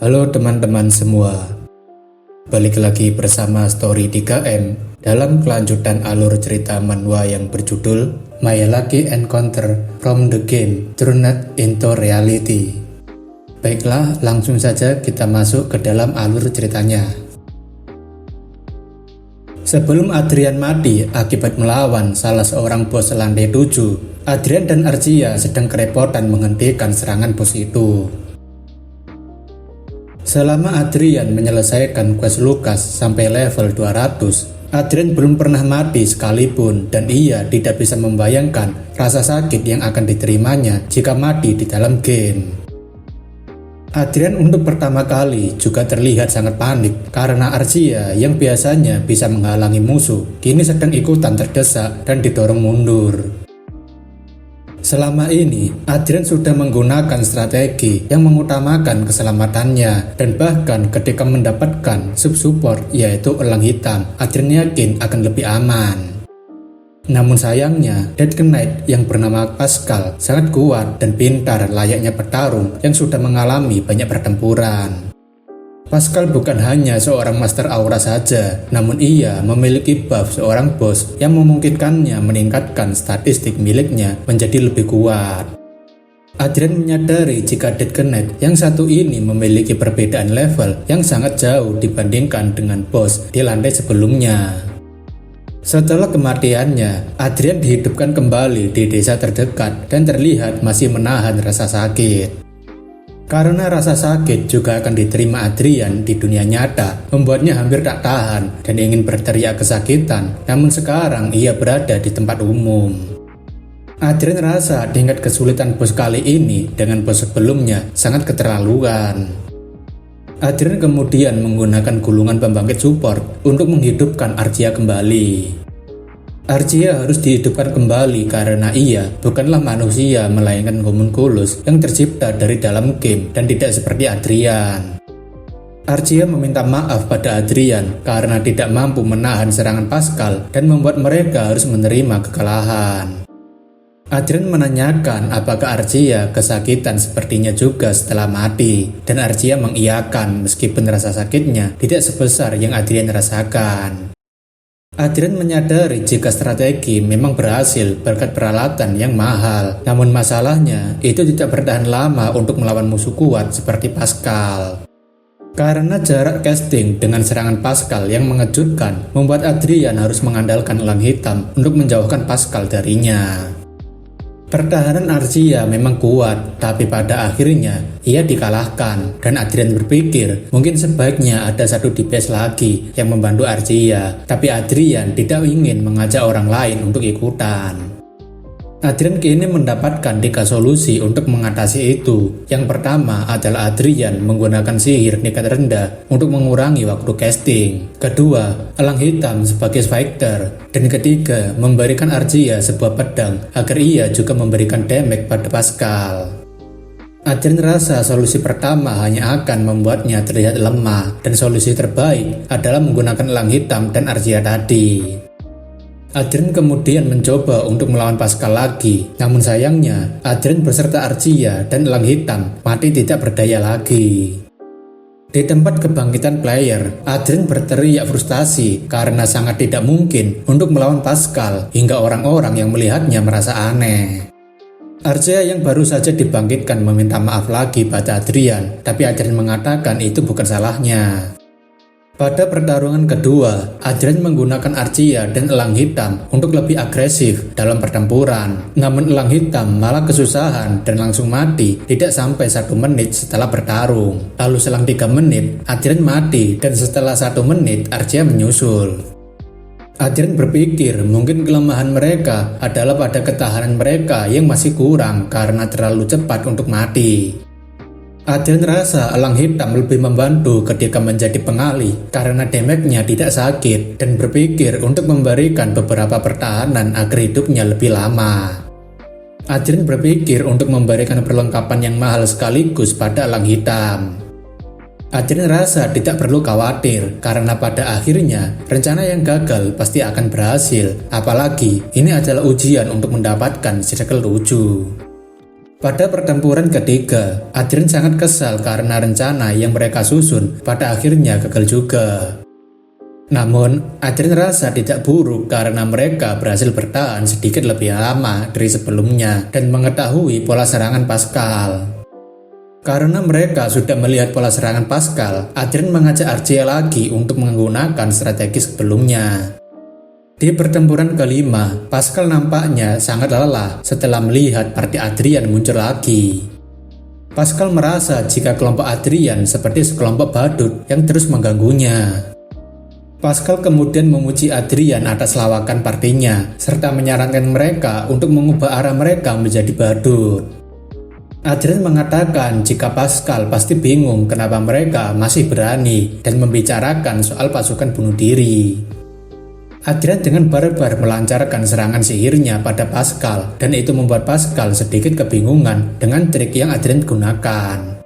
Halo teman-teman semua, balik lagi bersama Story 3M dalam kelanjutan alur cerita manhwa yang berjudul My Lucky Encounter from the Game Turned into Reality. Baiklah, langsung saja kita masuk ke dalam alur ceritanya. Sebelum Adrian mati akibat melawan salah seorang bos lantai 7, Adrian dan Archia sedang kerepotan menghentikan serangan bos itu. Selama Adrian menyelesaikan quest Lucas sampai level 200, Adrian belum pernah mati sekalipun dan ia tidak bisa membayangkan rasa sakit yang akan diterimanya jika mati di dalam game. Adrian untuk pertama kali juga terlihat sangat panik karena Archia yang biasanya bisa menghalangi musuh kini sedang ikutan terdesak dan didorong mundur. Selama ini, Adrian sudah menggunakan strategi yang mengutamakan keselamatannya dan bahkan ketika mendapatkan sub-support yaitu elang hitam, Adrian yakin akan lebih aman. Namun sayangnya, Dead Knight yang bernama Pascal sangat kuat dan pintar layaknya petarung yang sudah mengalami banyak pertempuran. Pascal bukan hanya seorang master aura saja, namun ia memiliki buff seorang bos yang memungkinkannya meningkatkan statistik miliknya menjadi lebih kuat. Adrian menyadari jika Dead Knight yang satu ini memiliki perbedaan level yang sangat jauh dibandingkan dengan bos di lantai sebelumnya. Setelah kematiannya, Adrian dihidupkan kembali di desa terdekat dan terlihat masih menahan rasa sakit. Karena rasa sakit juga akan diterima Adrian di dunia nyata, membuatnya hampir tak tahan dan ingin berteriak kesakitan, namun sekarang ia berada di tempat umum. Adrian rasa tingkat kesulitan bos kali ini dengan bos sebelumnya sangat keterlaluan. Adrian kemudian menggunakan gulungan pembangkit support untuk menghidupkan Archia kembali. Archia harus dihidupkan kembali karena ia bukanlah manusia melainkan homunculus yang tercipta dari dalam game dan tidak seperti Adrian. Archia meminta maaf pada Adrian karena tidak mampu menahan serangan Pascal dan membuat mereka harus menerima kekalahan. Adrian menanyakan apakah Archia kesakitan sepertinya juga setelah mati, dan Archia mengiyakan meskipun rasa sakitnya tidak sebesar yang Adrian rasakan. Adrian menyadari jika strategi memang berhasil berkat peralatan yang mahal, namun masalahnya itu tidak bertahan lama untuk melawan musuh kuat seperti Pascal. Karena jarak casting dengan serangan Pascal yang mengejutkan, membuat Adrian harus mengandalkan elang hitam untuk menjauhkan Pascal darinya. Pertahanan Archia memang kuat, tapi pada akhirnya ia dikalahkan dan Adrian berpikir mungkin sebaiknya ada satu DPS lagi yang membantu Archia, tapi Adrian tidak ingin mengajak orang lain untuk ikutan. Adrian kini mendapatkan 3 solusi untuk mengatasi itu. Yang pertama adalah Adrian menggunakan sihir tingkat rendah untuk mengurangi waktu casting. Kedua, elang hitam sebagai fighter. Dan ketiga, memberikan Archia sebuah pedang agar ia juga memberikan damage pada Pascal. Adrian rasa solusi pertama hanya akan membuatnya terlihat lemah, dan solusi terbaik adalah menggunakan elang hitam dan Archia tadi. Adrian kemudian mencoba untuk melawan Pascal lagi, namun sayangnya Adrian beserta Archia dan elang hitam mati tidak berdaya lagi. Di tempat kebangkitan player, Adrian berteriak frustasi karena sangat tidak mungkin untuk melawan Pascal hingga orang-orang yang melihatnya merasa aneh. Archia yang baru saja dibangkitkan meminta maaf lagi pada Adrian, tapi Adrian mengatakan itu bukan salahnya. Pada pertarungan kedua, Adrian menggunakan Archia dan elang hitam untuk lebih agresif dalam pertempuran. Namun elang hitam malah kesusahan dan langsung mati tidak sampai 1 menit setelah bertarung. Lalu selang 3 menit, Adrian mati dan setelah 1 menit Archia menyusul. Adrian berpikir mungkin kelemahan mereka adalah pada ketahanan mereka yang masih kurang karena terlalu cepat untuk mati. Adrian rasa elang hitam lebih membantu ketika menjadi pengalih karena damage-nya tidak sakit dan berpikir untuk memberikan beberapa pertahanan agar hidupnya lebih lama. Adrian berpikir untuk memberikan perlengkapan yang mahal sekaligus pada elang hitam. Adrian rasa tidak perlu khawatir karena pada akhirnya rencana yang gagal pasti akan berhasil, apalagi ini adalah ujian untuk mendapatkan circle 7. Pada pertempuran ketiga, Adrian sangat kesal karena rencana yang mereka susun pada akhirnya gagal juga. Namun, Adrian rasa tidak buruk karena mereka berhasil bertahan sedikit lebih lama dari sebelumnya dan mengetahui pola serangan Pascal. Karena mereka sudah melihat pola serangan Pascal, Adrian mengajak Archie lagi untuk menggunakan strategi sebelumnya. Di pertempuran kelima, Pascal nampaknya sangat lelah setelah melihat party Adrian muncul lagi. Pascal merasa jika kelompok Adrian seperti sekelompok badut yang terus mengganggunya. Pascal kemudian memuji Adrian atas lawakan partinya, serta menyarankan mereka untuk mengubah arah mereka menjadi badut. Adrian mengatakan jika Pascal pasti bingung kenapa mereka masih berani dan membicarakan soal pasukan bunuh diri. Adrian dengan barbar melancarkan serangan sihirnya pada Pascal dan itu membuat Pascal sedikit kebingungan dengan trik yang Adrian gunakan.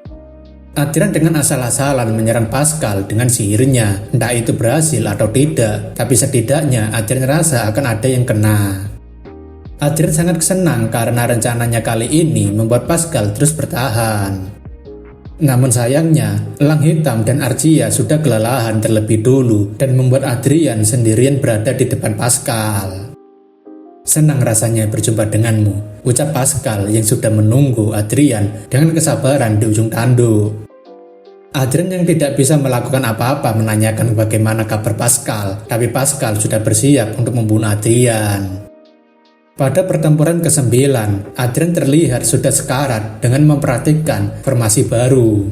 Adrian dengan asal-asalan menyerang Pascal dengan sihirnya, entah itu berhasil atau tidak, tapi setidaknya Adrian rasa akan ada yang kena. Adrian sangat senang karena rencananya kali ini membuat Pascal terus bertahan. Namun sayangnya, Elang Hitam dan Archia sudah kelelahan terlebih dulu dan membuat Adrian sendirian berada di depan Pascal. Senang rasanya berjumpa denganmu, ucap Pascal yang sudah menunggu Adrian dengan kesabaran di ujung tanduk. Adrian yang tidak bisa melakukan apa-apa menanyakan bagaimana kabar Pascal, tapi Pascal sudah bersiap untuk membunuh Adrian. Pada pertempuran ke-9, Adrian terlihat sudah sekarat dengan memperhatikan formasi baru.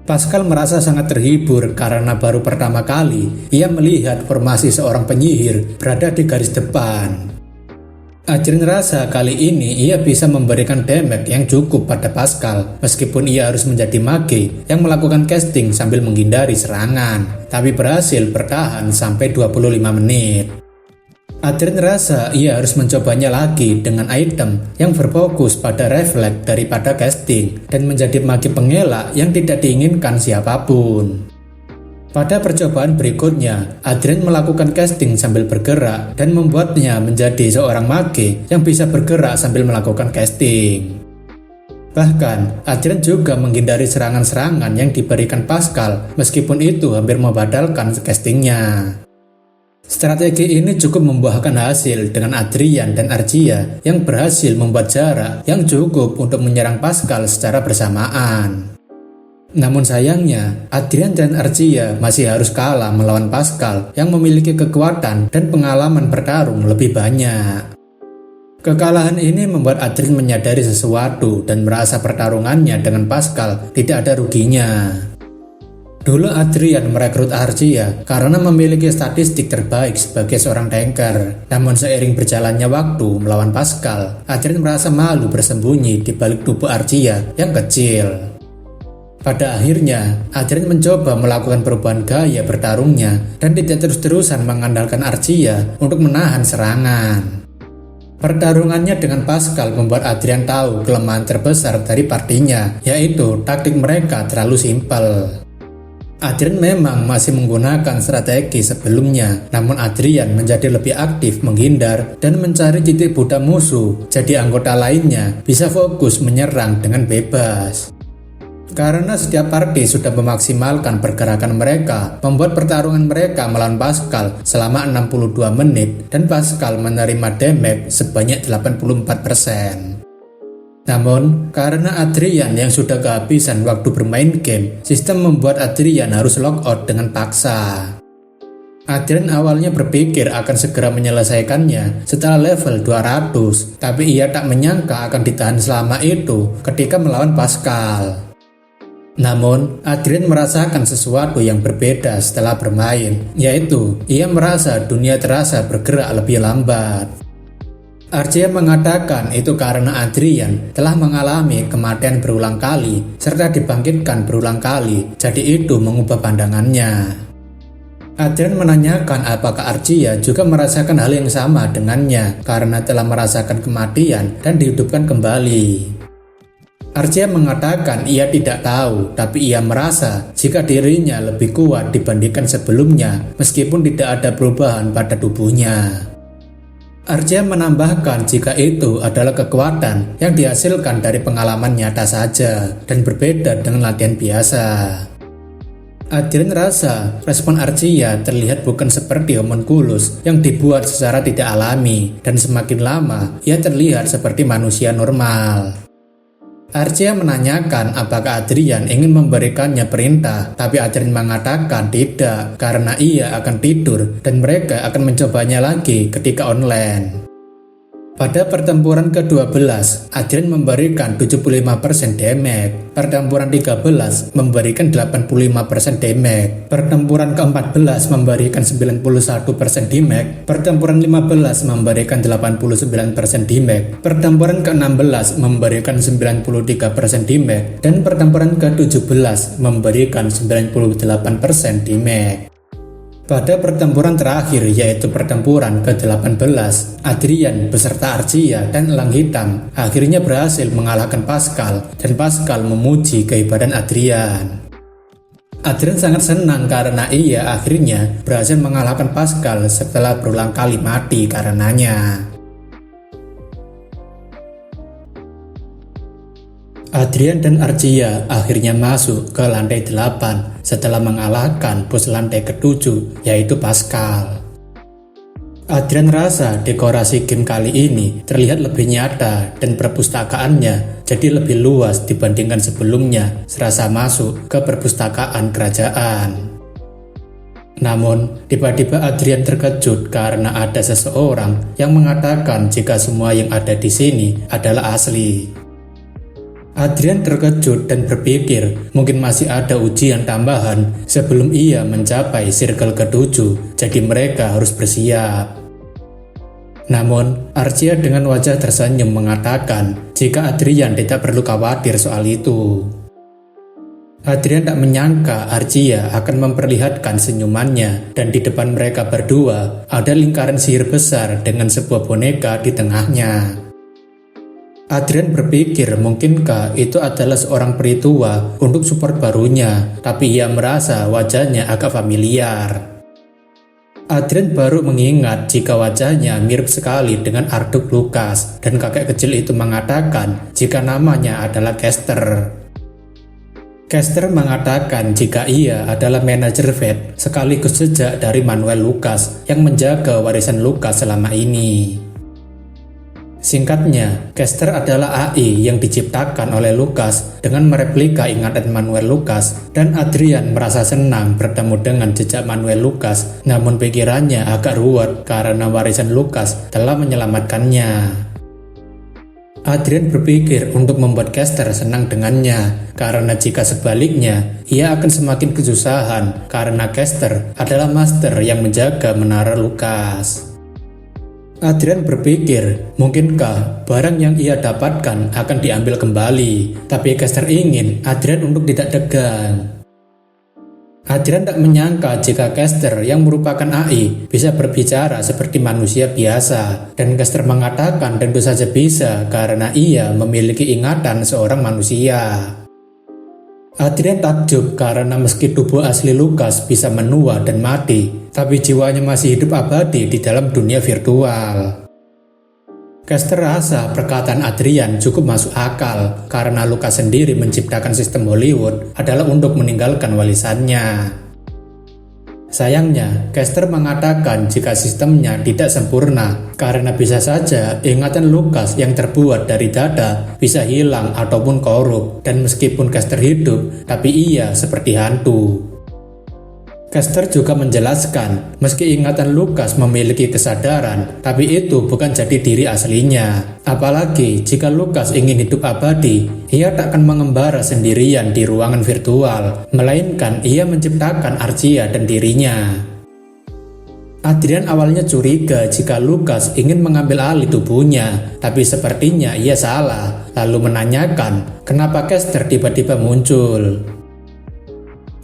Pascal merasa sangat terhibur karena baru pertama kali ia melihat formasi seorang penyihir berada di garis depan. Adrian rasa kali ini ia bisa memberikan damage yang cukup pada Pascal meskipun ia harus menjadi mage yang melakukan casting sambil menghindari serangan, tapi berhasil bertahan sampai 25 menit. Adrian rasa ia harus mencobanya lagi dengan item yang berfokus pada refleks daripada casting dan menjadi mage pengelak yang tidak diinginkan siapapun. Pada percobaan berikutnya, Adrian melakukan casting sambil bergerak dan membuatnya menjadi seorang mage yang bisa bergerak sambil melakukan casting. Bahkan, Adrian juga menghindari serangan-serangan yang diberikan Pascal meskipun itu hampir membadalkan castingnya. Strategi ini cukup membuahkan hasil dengan Adrian dan Archia yang berhasil membuat jarak yang cukup untuk menyerang Pascal secara bersamaan. Namun sayangnya, Adrian dan Archia masih harus kalah melawan Pascal yang memiliki kekuatan dan pengalaman bertarung lebih banyak. Kekalahan ini membuat Adrian menyadari sesuatu dan merasa pertarungannya dengan Pascal tidak ada ruginya. Dulu Adrian merekrut Archia karena memiliki statistik terbaik sebagai seorang tanker. Namun seiring berjalannya waktu melawan Pascal, Adrian merasa malu bersembunyi di balik tubuh Archia yang kecil. Pada akhirnya, Adrian mencoba melakukan perubahan gaya bertarungnya dan tidak terus-terusan mengandalkan Archia untuk menahan serangan. Pertarungannya dengan Pascal membuat Adrian tahu kelemahan terbesar dari partinya, yaitu taktik mereka terlalu simpel. Adrian memang masih menggunakan strategi sebelumnya, namun Adrian menjadi lebih aktif menghindar dan mencari titik buta musuh, jadi anggota lainnya bisa fokus menyerang dengan bebas. Karena setiap party sudah memaksimalkan pergerakan mereka, membuat pertarungan mereka melawan Pascal selama 62 menit dan Pascal menerima damage sebanyak 84%. Namun, karena Adrian yang sudah kehabisan waktu bermain game, sistem membuat Adrian harus logout dengan paksa. Adrian awalnya berpikir akan segera menyelesaikannya setelah level 200, tapi ia tak menyangka akan ditahan selama itu ketika melawan Pascal. Namun, Adrian merasakan sesuatu yang berbeda setelah bermain, yaitu ia merasa dunia terasa bergerak lebih lambat. Archia mengatakan itu karena Adrian telah mengalami kematian berulang kali serta dibangkitkan berulang kali, jadi itu mengubah pandangannya. Adrian menanyakan apakah Archia juga merasakan hal yang sama dengannya karena telah merasakan kematian dan dihidupkan kembali. Archia mengatakan ia tidak tahu, tapi ia merasa jika dirinya lebih kuat dibandingkan sebelumnya meskipun tidak ada perubahan pada tubuhnya. Archia menambahkan jika itu adalah kekuatan yang dihasilkan dari pengalaman nyata saja dan berbeda dengan latihan biasa. Adrian rasa respon Archia terlihat bukan seperti homunculus yang dibuat secara tidak alami, dan semakin lama ia terlihat seperti manusia normal. Archia menanyakan apakah Adrian ingin memberikannya perintah, tapi Adrian mengatakan tidak karena ia akan tidur dan mereka akan mencobanya lagi ketika online. Pada pertempuran ke-12, Adrian memberikan 75% damage, pertempuran 13 memberikan 85% damage, pertempuran ke-14 memberikan 91% damage, pertempuran 15 memberikan 89% damage, pertempuran ke-16 memberikan 93% damage, dan pertempuran ke-17 memberikan 98% damage. Pada pertempuran terakhir, yaitu pertempuran ke-18, Adrian beserta Archia dan Elang Hitam akhirnya berhasil mengalahkan Pascal, dan Pascal memuji kehebatan Adrian. Adrian sangat senang karena ia akhirnya berhasil mengalahkan Pascal setelah berulang kali mati karenanya. Adrian dan Archia akhirnya masuk ke lantai 8 setelah mengalahkan bos lantai ke-7 yaitu Pascal. Adrian rasa dekorasi game kali ini terlihat lebih nyata dan perpustakaannya jadi lebih luas dibandingkan sebelumnya serasa masuk ke perpustakaan kerajaan. Namun, tiba-tiba Adrian terkejut karena ada seseorang yang mengatakan jika semua yang ada di sini adalah asli. Adrian terkejut dan berpikir mungkin masih ada ujian tambahan sebelum ia mencapai circle ke-7, jadi mereka harus bersiap. Namun, Archia dengan wajah tersenyum mengatakan jika Adrian tidak perlu khawatir soal itu. Adrian tak menyangka Archia akan memperlihatkan senyumannya, dan di depan mereka berdua ada lingkaran sihir besar dengan sebuah boneka di tengahnya. Adrian berpikir mungkinkah itu adalah seorang peri tua untuk support barunya, tapi ia merasa wajahnya agak familiar. Adrian baru mengingat jika wajahnya mirip sekali dengan Arduk Lucas, dan kakek kecil itu mengatakan jika namanya adalah Caster. Caster mengatakan jika ia adalah manajer Fed sekaligus jejak dari Manuel Lucas yang menjaga warisan Lucas selama ini. Singkatnya, Caster adalah AI yang diciptakan oleh Lucas dengan mereplika ingatan Manuel Lucas, dan Adrian merasa senang bertemu dengan jejak Manuel Lucas, namun pikirannya agak ruwet karena warisan Lucas telah menyelamatkannya. Adrian berpikir untuk membuat Caster senang dengannya, karena jika sebaliknya, ia akan semakin kesusahan karena Caster adalah master yang menjaga menara Lucas. Adrian berpikir, mungkinkah barang yang ia dapatkan akan diambil kembali, tapi Caster ingin Adrian untuk tidak tegang. Adrian tak menyangka jika Caster yang merupakan AI bisa berbicara seperti manusia biasa, dan Caster mengatakan tentu saja bisa karena ia memiliki ingatan seorang manusia. Adrian takjub karena meski tubuh asli Lucas bisa menua dan mati, tapi jiwanya masih hidup abadi di dalam dunia virtual. Caster rasa perkataan Adrian cukup masuk akal karena Lucas sendiri menciptakan sistem Hollywood adalah untuk meninggalkan warisannya. Sayangnya, Caster mengatakan jika sistemnya tidak sempurna karena bisa saja ingatan Lucas yang terbuat dari data bisa hilang ataupun korup, dan meskipun Caster hidup, tapi ia seperti hantu. Caster juga menjelaskan, meski ingatan Lucas memiliki kesadaran, tapi itu bukan jadi diri aslinya. Apalagi jika Lucas ingin hidup abadi, ia tak akan mengembara sendirian di ruangan virtual, melainkan ia menciptakan Archia dan dirinya. Adrian awalnya curiga jika Lucas ingin mengambil alih tubuhnya, tapi sepertinya ia salah, lalu menanyakan kenapa Caster tiba-tiba muncul.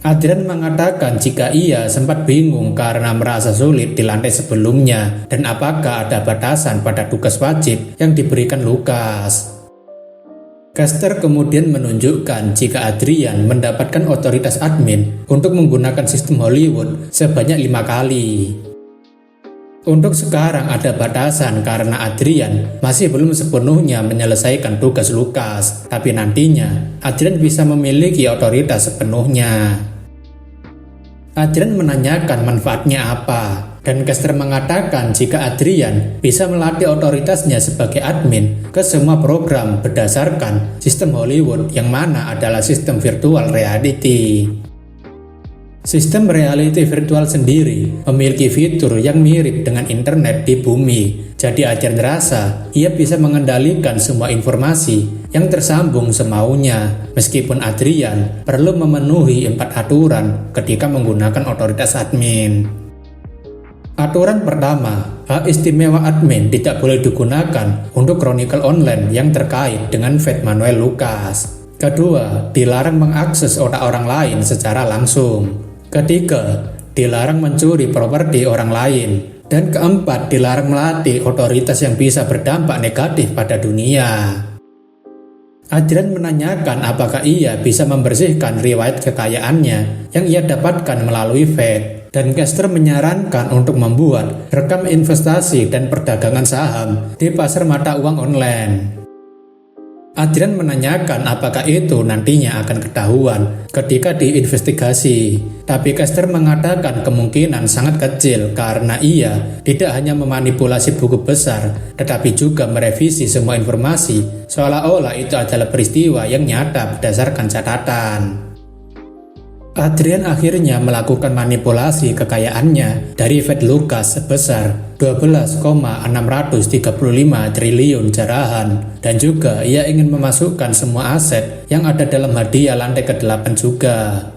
Adrian mengatakan jika ia sempat bingung karena merasa sulit di lantai sebelumnya dan apakah ada batasan pada tugas wajib yang diberikan Lucas. Caster kemudian menunjukkan jika Adrian mendapatkan otoritas admin untuk menggunakan sistem Hollywood sebanyak 5 kali. Untuk sekarang ada batasan karena Adrian masih belum sepenuhnya menyelesaikan tugas Lucas, tapi nantinya Adrian bisa memiliki otoritas sepenuhnya. Adrian menanyakan manfaatnya apa, dan Caster mengatakan jika Adrian bisa melatih otoritasnya sebagai admin ke semua program berdasarkan sistem Hollywood yang mana adalah sistem virtual reality. Sistem reality virtual sendiri memiliki fitur yang mirip dengan internet di bumi. Jadi Adrian rasa ia bisa mengendalikan semua informasi yang tersambung semaunya. Meskipun Adrian perlu memenuhi 4 aturan ketika menggunakan otoritas admin. Aturan pertama, hak istimewa admin tidak boleh digunakan untuk chronicle online yang terkait dengan Fate Manuel Lucas. Kedua, dilarang mengakses otak orang lain secara langsung. Ketiga, dilarang mencuri properti orang lain. Dan keempat, dilarang melatih otoritas yang bisa berdampak negatif pada dunia. Adrian menanyakan apakah ia bisa membersihkan riwayat kekayaannya yang ia dapatkan melalui Fate. Dan Caster menyarankan untuk membuat rekam investasi dan perdagangan saham di pasar mata uang online. Adrian menanyakan apakah itu nantinya akan ketahuan ketika diinvestigasi. Tapi Caster mengatakan kemungkinan sangat kecil karena ia tidak hanya memanipulasi buku besar, tetapi juga merevisi semua informasi seolah-olah itu adalah peristiwa yang nyata berdasarkan catatan. Adrian akhirnya melakukan manipulasi kekayaannya dari Fate Lucas sebesar 12,635 triliun jarahan, dan juga ia ingin memasukkan semua aset yang ada dalam hadiah lantai ke-8 juga.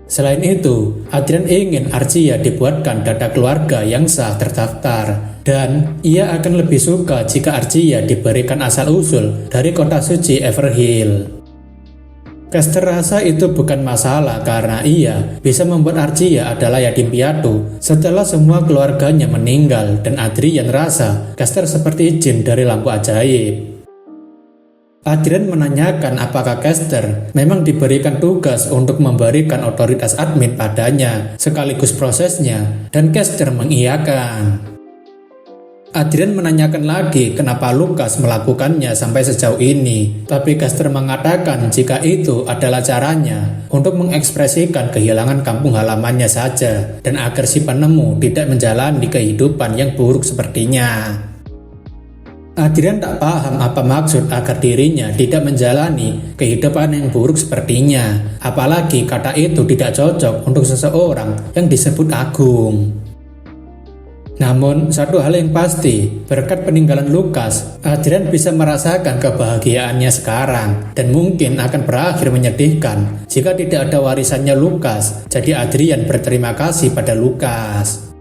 Selain itu, Adrian ingin Archia dibuatkan data keluarga yang sah terdaftar, dan ia akan lebih suka jika Archia diberikan asal-usul dari kota suci Everhill. Caster rasa itu bukan masalah karena ia bisa membuat Archia adalah yatim piatu setelah semua keluarganya meninggal, dan Adrian rasa Caster seperti jin dari lampu ajaib. Adrian menanyakan apakah Caster memang diberikan tugas untuk memberikan otoritas admin padanya sekaligus prosesnya, dan Caster mengiyakan. Adrian menanyakan lagi kenapa Lucas melakukannya sampai sejauh ini, tapi Caster mengatakan jika itu adalah caranya untuk mengekspresikan kehilangan kampung halamannya saja, dan agar si penemu tidak menjalani kehidupan yang buruk sepertinya. Adrian tak paham apa maksud agar dirinya tidak menjalani kehidupan yang buruk sepertinya, apalagi kata itu tidak cocok untuk seseorang yang disebut agung. Namun, satu hal yang pasti, berkat peninggalan Lucas, Adrian bisa merasakan kebahagiaannya sekarang, dan mungkin akan berakhir menyedihkan jika tidak ada warisannya Lucas. Jadi Adrian berterima kasih pada Lucas.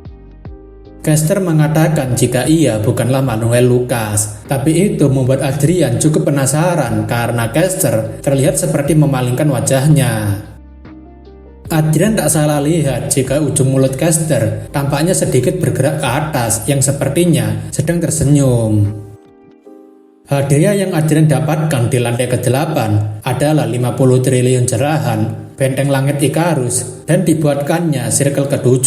Caster mengatakan jika ia bukanlah Manuel Lucas, tapi itu membuat Adrian cukup penasaran karena Caster terlihat seperti memalingkan wajahnya. Adrian tak salah lihat jika ujung mulut Caster tampaknya sedikit bergerak ke atas yang sepertinya sedang tersenyum. Hadiah yang Adrian dapatkan di lantai ke-8 adalah 50 triliun jarahan, benteng langit Icarus, dan dibuatkannya circle ke-7.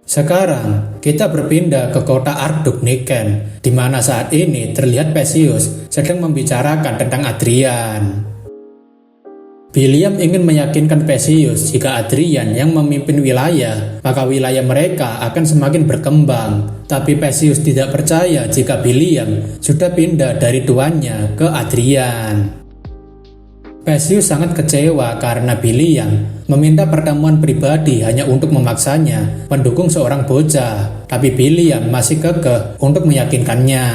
Sekarang kita berpindah ke kota Arduk Niken, di mana saat ini terlihat Perseus sedang membicarakan tentang Adrian. William ingin meyakinkan Perseus jika Adrian yang memimpin wilayah, maka wilayah mereka akan semakin berkembang. Tapi Perseus tidak percaya jika William sudah pindah dari tuannya ke Adrian. Perseus sangat kecewa karena William meminta pertemuan pribadi hanya untuk memaksanya mendukung seorang bocah, tapi William masih kekeh untuk meyakinkannya.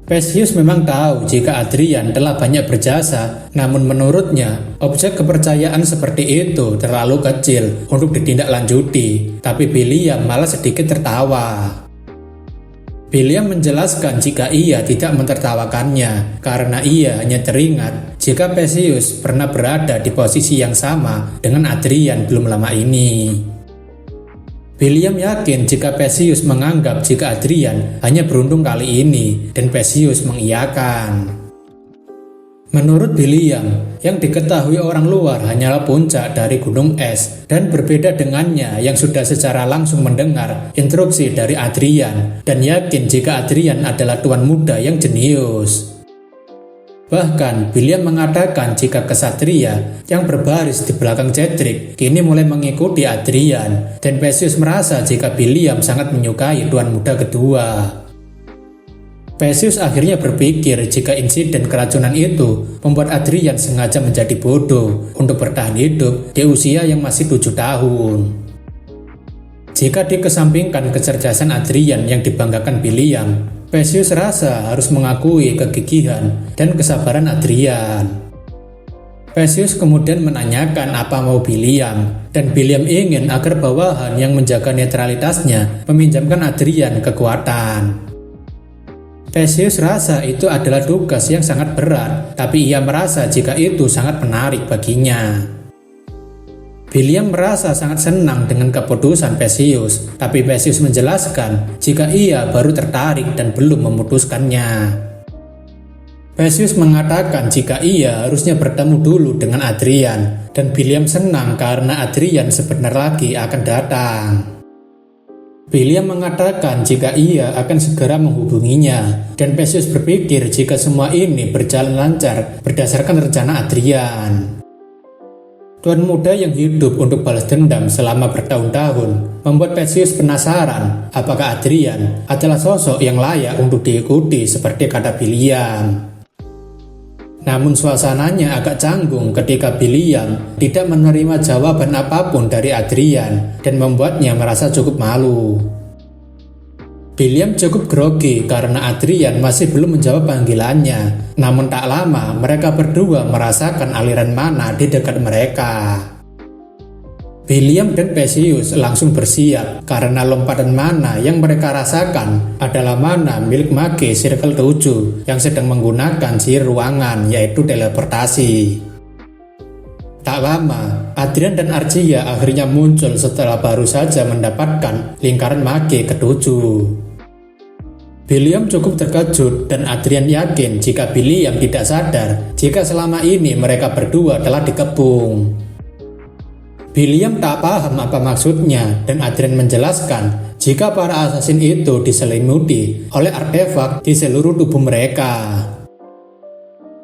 Perseus memang tahu jika Adrian telah banyak berjasa, namun menurutnya objek kepercayaan seperti itu terlalu kecil untuk ditindaklanjuti, tapi William malah sedikit tertawa. William menjelaskan jika ia tidak mentertawakannya karena ia hanya teringat jika Perseus pernah berada di posisi yang sama dengan Adrian belum lama ini. William yakin jika Perseus menganggap jika Adrian hanya beruntung kali ini, dan Perseus mengiyakan. Menurut William, yang diketahui orang luar hanyalah puncak dari gunung es, dan berbeda dengannya yang sudah secara langsung mendengar instruksi dari Adrian dan yakin jika Adrian adalah tuan muda yang jenius. Bahkan William mengatakan jika kesatria yang berbaris di belakang Cedric kini mulai mengikuti Adrian, dan Perseus merasa jika William sangat menyukai tuan muda kedua. Perseus akhirnya berpikir jika insiden keracunan itu membuat Adrian sengaja menjadi bodoh untuk bertahan hidup di usia yang masih 7 tahun. Jika dikesampingkan kecerdasan Adrian yang dibanggakan William, Perseus rasa harus mengakui kegigihan dan kesabaran Adrian. Perseus kemudian menanyakan apa mau William, dan William ingin agar bawahan yang menjaga netralitasnya meminjamkan Adrian kekuatan. Perseus rasa itu adalah tugas yang sangat berat, tapi ia merasa jika itu sangat menarik baginya. William merasa sangat senang dengan keputusan Perseus, tapi Perseus menjelaskan jika ia baru tertarik dan belum memutuskannya. Perseus mengatakan jika ia harusnya bertemu dulu dengan Adrian, dan William senang karena Adrian sebentar lagi akan datang. William mengatakan jika ia akan segera menghubunginya, dan Perseus berpikir jika semua ini berjalan lancar berdasarkan rencana Adrian. Tuan muda yang hidup untuk balas dendam selama bertahun-tahun membuat Perseus penasaran apakah Adrian adalah sosok yang layak untuk diikuti seperti kata William. Namun suasananya agak canggung ketika William tidak menerima jawaban apapun dari Adrian dan membuatnya merasa cukup malu. William cukup grogi karena Adrian masih belum menjawab panggilannya. Namun tak lama mereka berdua merasakan aliran mana di dekat mereka. William dan Perseus langsung bersiap karena lompatan mana yang mereka rasakan adalah mana milik mage Circle 7 yang sedang menggunakan sihir ruangan, yaitu teleportasi. Tak lama, Adrian dan Archia akhirnya muncul setelah baru saja mendapatkan lingkaran mage ke-7. William cukup terkejut dan Adrian yakin jika William tidak sadar jika selama ini mereka berdua telah dikepung. William tak paham apa maksudnya dan Adrian menjelaskan jika para assassin itu diselimuti oleh artefak di seluruh tubuh mereka.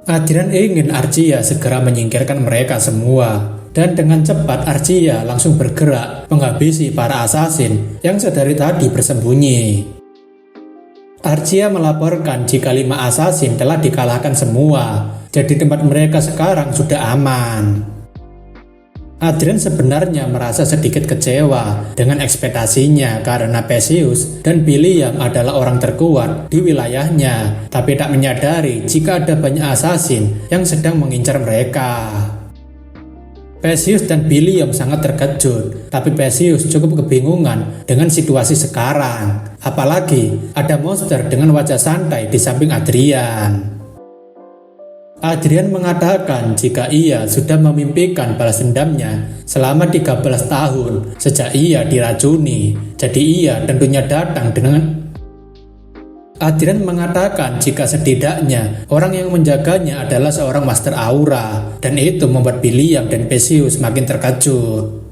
Adrian ingin Archia segera menyingkirkan mereka semua, dan dengan cepat Archia langsung bergerak menghabisi para assassin yang sedari tadi bersembunyi. Archia melaporkan jika 5 assassin telah dikalahkan semua, jadi tempat mereka sekarang sudah aman. Adrian sebenarnya merasa sedikit kecewa dengan ekspektasinya karena Perseus dan William adalah orang terkuat di wilayahnya, tapi tak menyadari jika ada banyak assassin yang sedang mengincar mereka. Perseus dan William sangat terkejut, tapi Perseus cukup kebingungan dengan situasi sekarang. Apalagi ada monster dengan wajah santai di samping Adrian. Adrian mengatakan jika ia sudah memimpikan balas dendamnya selama 13 tahun sejak ia diracuni, jadi ia tentunya datang dengan... Adrian mengatakan jika setidaknya orang yang menjaganya adalah seorang master aura, dan itu membuat William dan Perseus makin terkejut.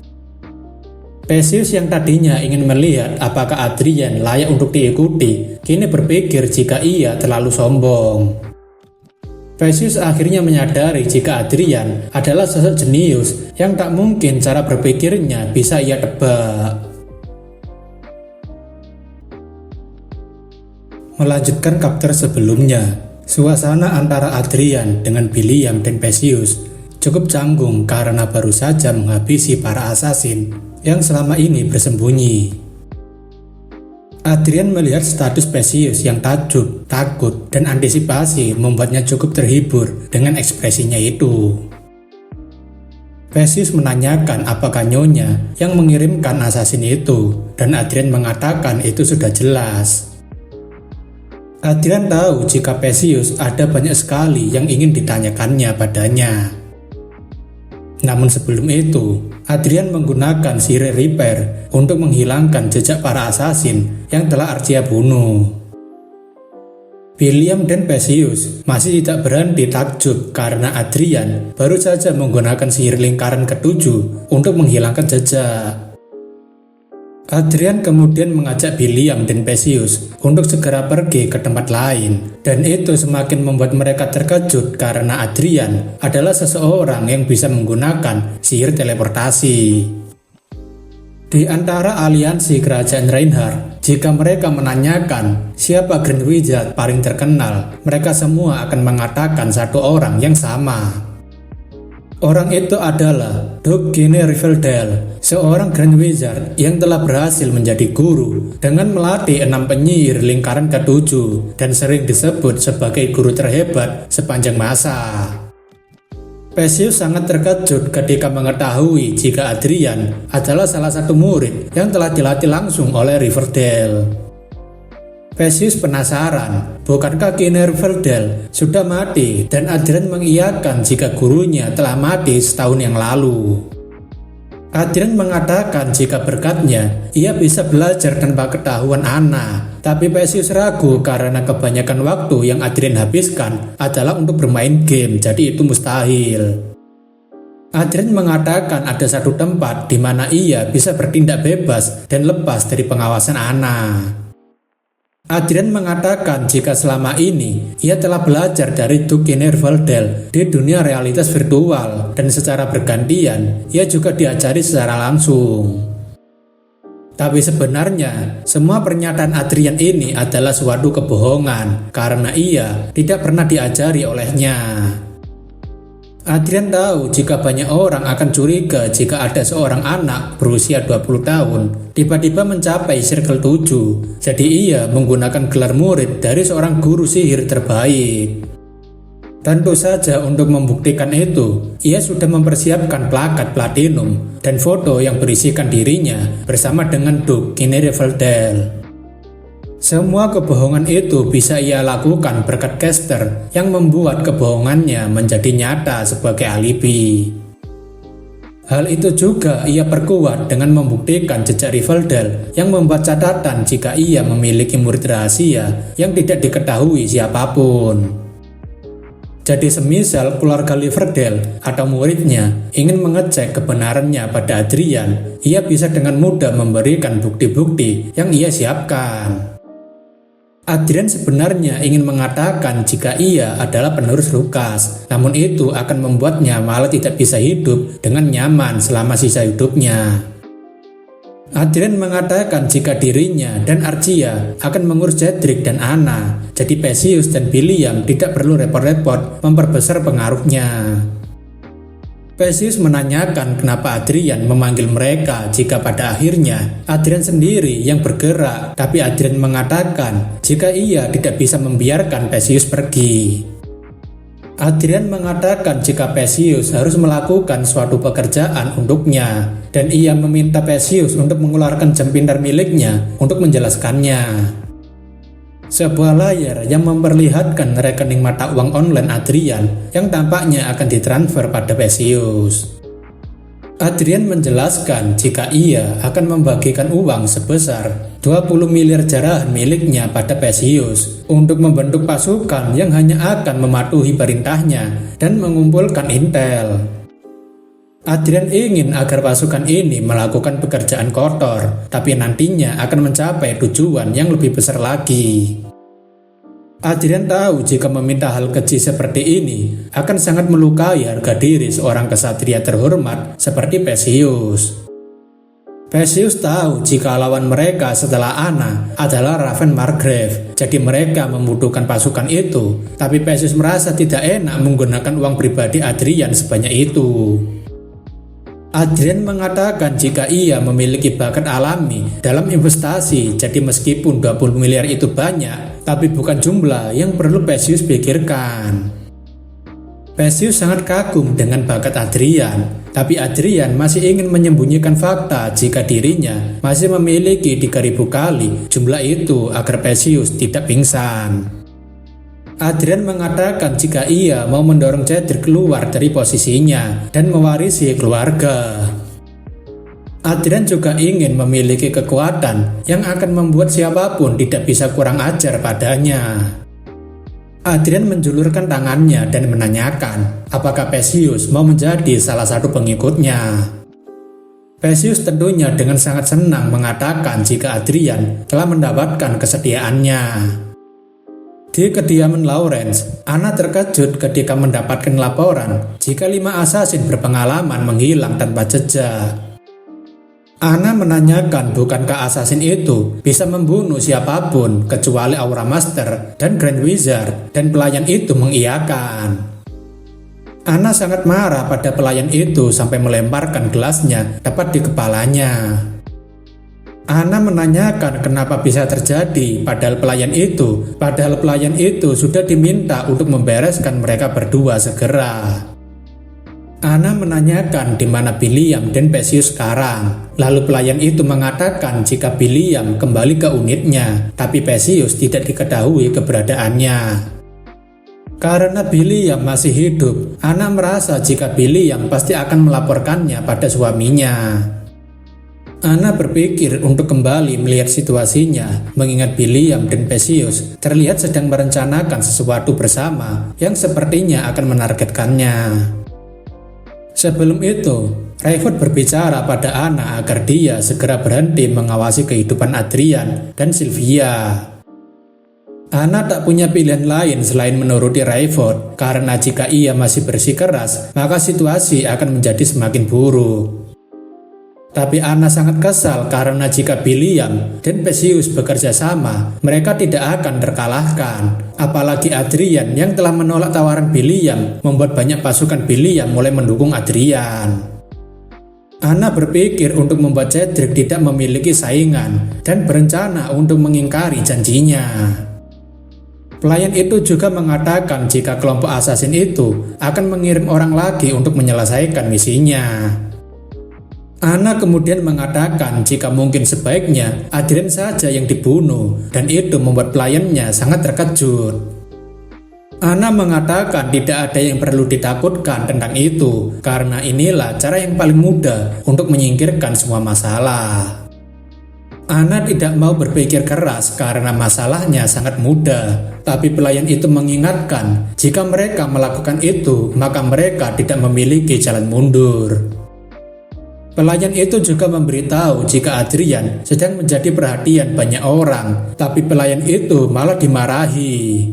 Perseus yang tadinya ingin melihat apakah Adrian layak untuk diikuti, kini berpikir jika ia terlalu sombong. Perseus akhirnya menyadari jika Adrian adalah sosok jenius yang tak mungkin cara berpikirnya bisa ia tebak. Melanjutkan chapter sebelumnya, suasana antara Adrian dengan William dan Perseus cukup canggung karena baru saja menghabisi para assassin yang selama ini bersembunyi. Adrian melihat status Perseus yang takjub, takut, dan antisipasi membuatnya cukup terhibur dengan ekspresinya itu. Perseus menanyakan apakah Nyonya yang mengirimkan assassin itu, dan Adrian mengatakan itu sudah jelas. Adrian tahu jika Perseus ada banyak sekali yang ingin ditanyakannya padanya. Namun sebelum itu, Adrian menggunakan sihir repair untuk menghilangkan jejak para assassin yang telah Archia bunuh. William dan Perseus masih tidak berhenti takjub karena Adrian baru saja menggunakan sihir lingkaran ketujuh untuk menghilangkan jejak. Adrian kemudian mengajak William dan Perseus untuk segera pergi ke tempat lain, dan itu semakin membuat mereka terkejut karena Adrian adalah seseorang yang bisa menggunakan sihir teleportasi. Di antara aliansi kerajaan Reinhardt, jika mereka menanyakan siapa Grand Wizard paling terkenal, mereka semua akan mengatakan satu orang yang sama. Orang itu adalah Dugine Rivendell, seorang Grand Wizard yang telah berhasil menjadi guru dengan melatih 6 penyihir lingkaran ketujuh dan sering disebut sebagai guru terhebat sepanjang masa. Perseus sangat terkejut ketika mengetahui jika Adrian adalah salah satu murid yang telah dilatih langsung oleh Rivendell. Perseus penasaran, bukankah Dugine Rivendell sudah mati, dan Adrian mengiyakan jika gurunya telah mati setahun yang lalu. Adrian mengatakan jika berkatnya ia bisa belajar tanpa ketahuan Anna, tapi Perseus ragu karena kebanyakan waktu yang Adrian habiskan adalah untuk bermain game, jadi itu mustahil. Adrian mengatakan ada satu tempat di mana ia bisa bertindak bebas dan lepas dari pengawasan Anna. Adrian mengatakan jika selama ini ia telah belajar dari Dugine Rivendell di dunia realitas virtual, dan secara bergantian ia juga diajari secara langsung. Tapi sebenarnya semua pernyataan Adrian ini adalah suatu kebohongan karena ia tidak pernah diajari olehnya. Adrian tahu jika banyak orang akan curiga jika ada seorang anak berusia 20 tahun tiba-tiba mencapai Circle 7. Jadi ia menggunakan gelar murid dari seorang guru sihir terbaik. Tentu saja untuk membuktikan itu, ia sudah mempersiapkan plakat platinum dan foto yang berisikan dirinya bersama dengan Dugine Rivendell. Semua kebohongan itu bisa ia lakukan berkat caster yang membuat kebohongannya menjadi nyata sebagai alibi. Hal itu juga ia perkuat dengan membuktikan jejak Rivendell yang membuat catatan jika ia memiliki murid rahasia yang tidak diketahui siapapun. Jadi semisal keluarga Rivendell atau muridnya ingin mengecek kebenarannya pada Adrian, ia bisa dengan mudah memberikan bukti-bukti yang ia siapkan. Adrian sebenarnya ingin mengatakan jika ia adalah penerus Lukas, namun itu akan membuatnya malah tidak bisa hidup dengan nyaman selama sisa hidupnya. Adrian mengatakan jika dirinya dan Archia akan mengurus Cedric dan Anna, jadi Perseus dan William tidak perlu repot-repot memperbesar pengaruhnya. Perseus menanyakan kenapa Adrian memanggil mereka jika pada akhirnya Adrian sendiri yang bergerak, tapi Adrian mengatakan jika ia tidak bisa membiarkan Perseus pergi. Adrian mengatakan jika Perseus harus melakukan suatu pekerjaan untuknya, dan ia meminta Perseus untuk mengeluarkan jam pintar miliknya untuk menjelaskannya. Sebuah layar yang memperlihatkan rekening mata uang online Adrian yang tampaknya akan ditransfer pada Perseus. Adrian menjelaskan jika ia akan membagikan uang sebesar 20 miliar jarahan miliknya pada Perseus untuk membentuk pasukan yang hanya akan mematuhi perintahnya dan mengumpulkan intel. Adrian ingin agar pasukan ini melakukan pekerjaan kotor, tapi nantinya akan mencapai tujuan yang lebih besar lagi. Adrian tahu jika meminta hal kecil seperti ini akan sangat melukai harga diri seorang kesatria terhormat seperti Perseus. Perseus tahu jika lawan mereka setelah Anna adalah Raven Margrave, jadi mereka membutuhkan pasukan itu, tapi Perseus merasa tidak enak menggunakan uang pribadi Adrian sebanyak itu. Adrian mengatakan jika ia memiliki bakat alami dalam investasi, jadi meskipun 20 miliar itu banyak, tapi bukan jumlah yang perlu Perseus pikirkan. Perseus sangat kagum dengan bakat Adrian, tapi Adrian masih ingin menyembunyikan fakta jika dirinya masih memiliki 3.000 kali jumlah itu agar Perseus tidak pingsan. Adrian mengatakan jika ia mau mendorong Cedric keluar dari posisinya dan mewarisi keluarga. Adrian juga ingin memiliki kekuatan yang akan membuat siapapun tidak bisa kurang ajar padanya. Adrian menjulurkan tangannya dan menanyakan apakah Perseus mau menjadi salah satu pengikutnya. Perseus tentunya dengan sangat senang mengatakan jika Adrian telah mendapatkan kesediaannya. Di kediaman Lawrence, Anna terkejut ketika mendapatkan laporan jika 5 asasin berpengalaman menghilang tanpa jejak. Anna menanyakan bukankah asasin itu bisa membunuh siapapun kecuali Aura Master dan Grand Wizard, dan pelayan itu mengiyakan. Anna sangat marah pada pelayan itu sampai melemparkan gelasnya tepat di kepalanya. Anna menanyakan kenapa bisa terjadi padahal pelayan itu sudah diminta untuk membereskan mereka berdua segera. Anna menanyakan di mana Billiam dan Perseus sekarang. Lalu pelayan itu mengatakan jika Billiam kembali ke unitnya, tapi Perseus tidak diketahui keberadaannya. Karena Billiam masih hidup, Anna merasa jika Billiam pasti akan melaporkannya pada suaminya. Anna berpikir untuk kembali melihat situasinya, mengingat Billiam dan Perseus terlihat sedang merencanakan sesuatu bersama yang sepertinya akan menargetkannya. Sebelum itu, Rayford berbicara pada Anna agar dia segera berhenti mengawasi kehidupan Adrian dan Sylvia. Anna tak punya pilihan lain selain menuruti Rayford, karena jika ia masih bersikeras, maka situasi akan menjadi semakin buruk. Tapi Anna sangat kesal karena jika Billiam dan Perseus bekerja sama, mereka tidak akan terkalahkan. Apalagi Adrian yang telah menolak tawaran Billiam membuat banyak pasukan Billiam mulai mendukung Adrian. Anna berpikir untuk membuat Cedric tidak memiliki saingan dan berencana untuk mengingkari janjinya. Pelayan itu juga mengatakan jika kelompok asasin itu akan mengirim orang lagi untuk menyelesaikan misinya. Anna kemudian mengatakan jika mungkin sebaiknya Adrian saja yang dibunuh, dan itu membuat pelayannya sangat terkejut. Anna mengatakan tidak ada yang perlu ditakutkan tentang itu, karena inilah cara yang paling mudah untuk menyingkirkan semua masalah. Anna tidak mau berpikir keras karena masalahnya sangat mudah, tapi pelayan itu mengingatkan jika mereka melakukan itu, maka mereka tidak memiliki jalan mundur. Pelayan itu juga memberitahu jika Adrian sedang menjadi perhatian banyak orang, tapi pelayan itu malah dimarahi.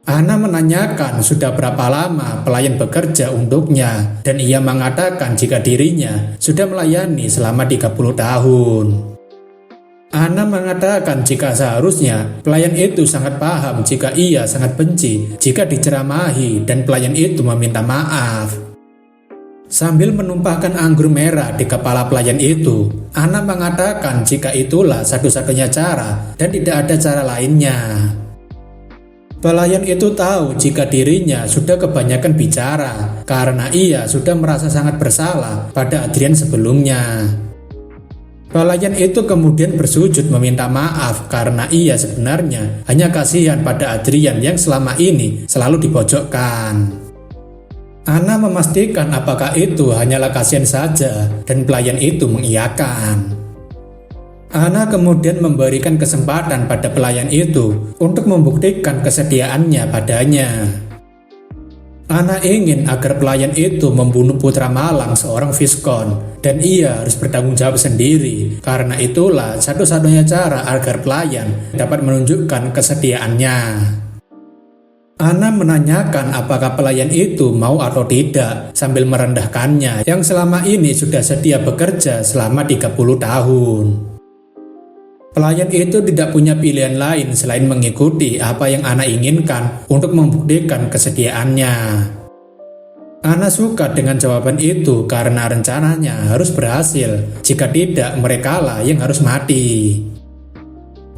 Anna menanyakan sudah berapa lama pelayan bekerja untuknya, dan ia mengatakan jika dirinya sudah melayani selama 30 tahun. Anna mengatakan jika seharusnya pelayan itu sangat paham jika ia sangat benci jika diceramahi, dan pelayan itu meminta maaf. Sambil menumpahkan anggur merah di kepala pelayan itu, Anna mengatakan jika itulah satu-satunya cara dan tidak ada cara lainnya. Pelayan itu tahu jika dirinya sudah kebanyakan bicara karena ia sudah merasa sangat bersalah pada Adrian sebelumnya. Pelayan itu kemudian bersujud meminta maaf karena ia sebenarnya hanya kasihan pada Adrian yang selama ini selalu dipojokkan. Anna memastikan apakah itu hanyalah kasihan saja, dan pelayan itu mengiyakan. Anna kemudian memberikan kesempatan pada pelayan itu untuk membuktikan kesetiaannya padanya. Anna ingin agar pelayan itu membunuh putra malang seorang Viscount, dan ia harus bertanggung jawab sendiri, karena itulah satu-satunya cara agar pelayan dapat menunjukkan kesetiaannya. Anna menanyakan apakah pelayan itu mau atau tidak sambil merendahkannya yang selama ini sudah setia bekerja selama 30 tahun. Pelayan itu tidak punya pilihan lain selain mengikuti apa yang Anna inginkan untuk membuktikan kesetiaannya. Anna suka dengan jawaban itu karena rencananya harus berhasil, jika tidak merekalah yang harus mati.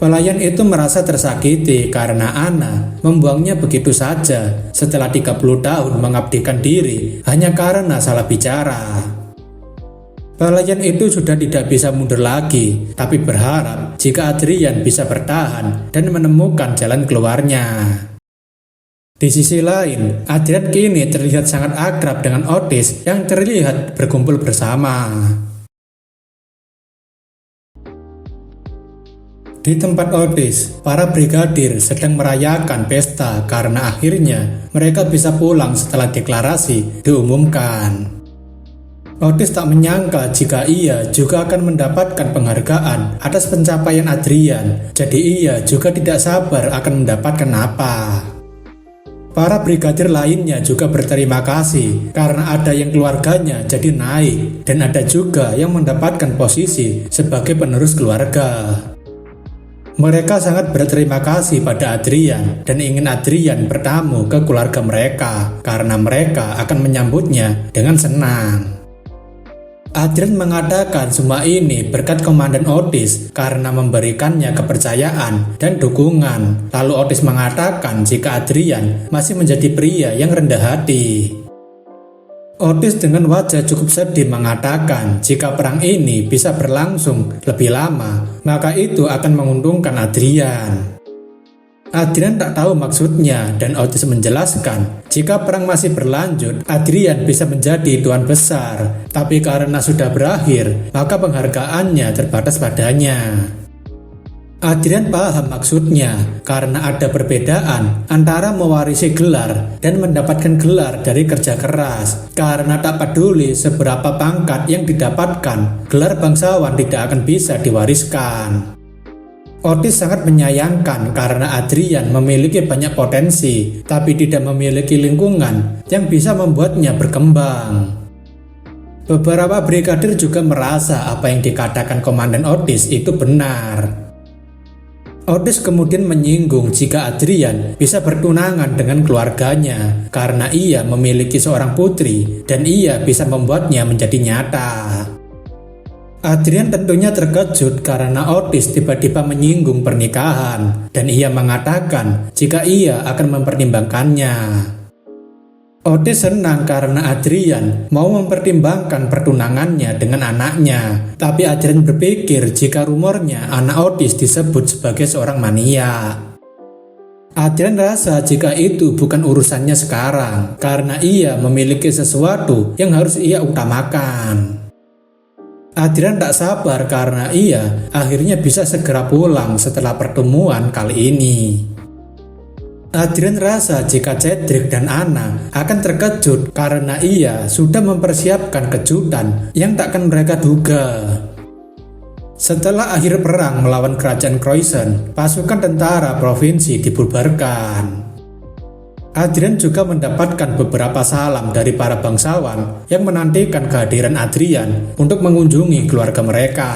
Pelayan itu merasa tersakiti karena Anna membuangnya begitu saja setelah 30 tahun mengabdikan diri hanya karena salah bicara. Pelayan itu sudah tidak bisa mundur lagi, tapi berharap jika Adrian bisa bertahan dan menemukan jalan keluarnya. Di sisi lain, Adrian kini terlihat sangat akrab dengan Otis yang terlihat berkumpul bersama. Di tempat Otis, para brigadir sedang merayakan pesta karena akhirnya mereka bisa pulang setelah deklarasi diumumkan. Otis tak menyangka jika ia juga akan mendapatkan penghargaan atas pencapaian Adrian, jadi ia juga tidak sabar akan mendapatkan apa. Para brigadir lainnya juga berterima kasih karena ada yang keluarganya jadi naik dan ada juga yang mendapatkan posisi sebagai penerus keluarga. Mereka sangat berterima kasih pada Adrian dan ingin Adrian bertamu ke keluarga mereka karena mereka akan menyambutnya dengan senang. Adrian mengatakan semua ini berkat Komandan Otis karena memberikannya kepercayaan dan dukungan. Lalu Otis mengatakan jika Adrian masih menjadi pria yang rendah hati. Otis dengan wajah cukup sedih mengatakan jika perang ini bisa berlangsung lebih lama, maka itu akan menguntungkan Adrian. Adrian tak tahu maksudnya dan Otis menjelaskan jika perang masih berlanjut, Adrian bisa menjadi tuan besar, tapi karena sudah berakhir, maka penghargaannya terbatas padanya. Adrian paham maksudnya karena ada perbedaan antara mewarisi gelar dan mendapatkan gelar dari kerja keras. Karena tak peduli seberapa pangkat yang didapatkan, gelar bangsawan tidak akan bisa diwariskan. Otis sangat menyayangkan karena Adrian memiliki banyak potensi, tapi tidak memiliki lingkungan yang bisa membuatnya berkembang. Beberapa brigadir juga merasa apa yang dikatakan Komandan Otis itu benar. Otis kemudian menyinggung jika Adrian bisa bertunangan dengan keluarganya karena ia memiliki seorang putri dan ia bisa membuatnya menjadi nyata. Adrian tentunya terkejut karena Otis tiba-tiba menyinggung pernikahan dan ia mengatakan jika ia akan mempertimbangkannya. Otis senang karena Adrian mau mempertimbangkan pertunangannya dengan anaknya, tapi Adrian berpikir jika rumornya anak Otis disebut sebagai seorang mania. Adrian rasa jika itu bukan urusannya sekarang karena ia memiliki sesuatu yang harus ia utamakan. Adrian tak sabar karena ia akhirnya bisa segera pulang setelah pertemuan kali ini. Adrian rasa jika Cedric dan Anna akan terkejut karena ia sudah mempersiapkan kejutan yang takkan mereka duga. Setelah akhir perang melawan kerajaan Croissant, pasukan tentara provinsi dibubarkan. Adrian juga mendapatkan beberapa salam dari para bangsawan yang menantikan kehadiran Adrian untuk mengunjungi keluarga mereka.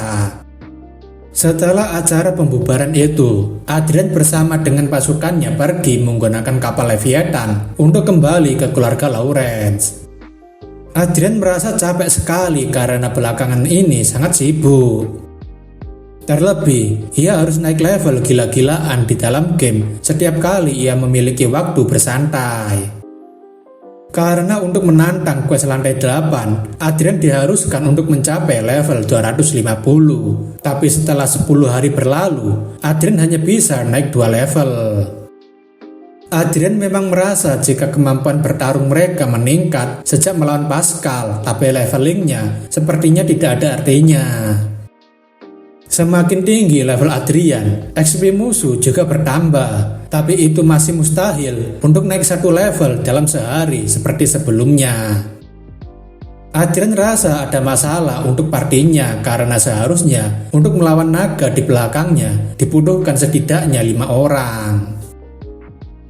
Setelah acara pembubaran itu, Adrian bersama dengan pasukannya pergi menggunakan kapal Leviathan untuk kembali ke keluarga Lawrence. Adrian merasa capek sekali karena belakangan ini sangat sibuk. Terlebih, ia harus naik level gila-gilaan di dalam game setiap kali ia memiliki waktu bersantai. Karena untuk menantang quest lantai 8, Adrian diharuskan untuk mencapai level 250. Tapi setelah 10 hari berlalu, Adrian hanya bisa naik 2 level. Adrian memang merasa jika kemampuan bertarung mereka meningkat sejak melawan Pascal, tapi levelingnya sepertinya tidak ada artinya. Semakin tinggi level Adrian, XP musuh juga bertambah, tapi itu masih mustahil untuk naik 1 level dalam sehari seperti sebelumnya. Adrian rasa ada masalah untuk partinya karena seharusnya untuk melawan naga di belakangnya dibutuhkan setidaknya 5 orang.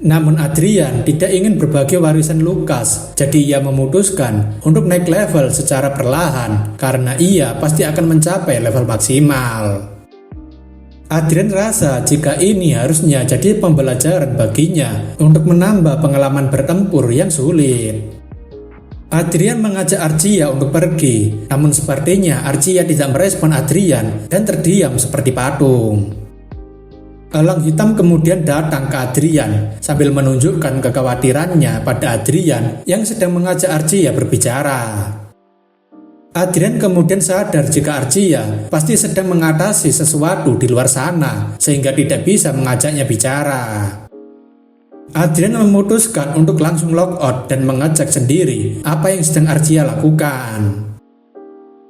Namun Adrian tidak ingin berbagi warisan Lucas, jadi ia memutuskan untuk naik level secara perlahan karena ia pasti akan mencapai level maksimal. Adrian rasa jika ini harusnya jadi pembelajaran baginya untuk menambah pengalaman bertempur yang sulit. Adrian mengajak Archia untuk pergi, namun sepertinya Archia tidak merespon Adrian dan terdiam seperti patung. Elang hitam kemudian datang ke Adrian sambil menunjukkan kekhawatirannya pada Adrian yang sedang mengajak Archia berbicara. Adrian kemudian sadar jika Archia pasti sedang mengatasi sesuatu di luar sana sehingga tidak bisa mengajaknya bicara. Adrian memutuskan untuk langsung logout dan mengajak sendiri apa yang sedang Archia lakukan.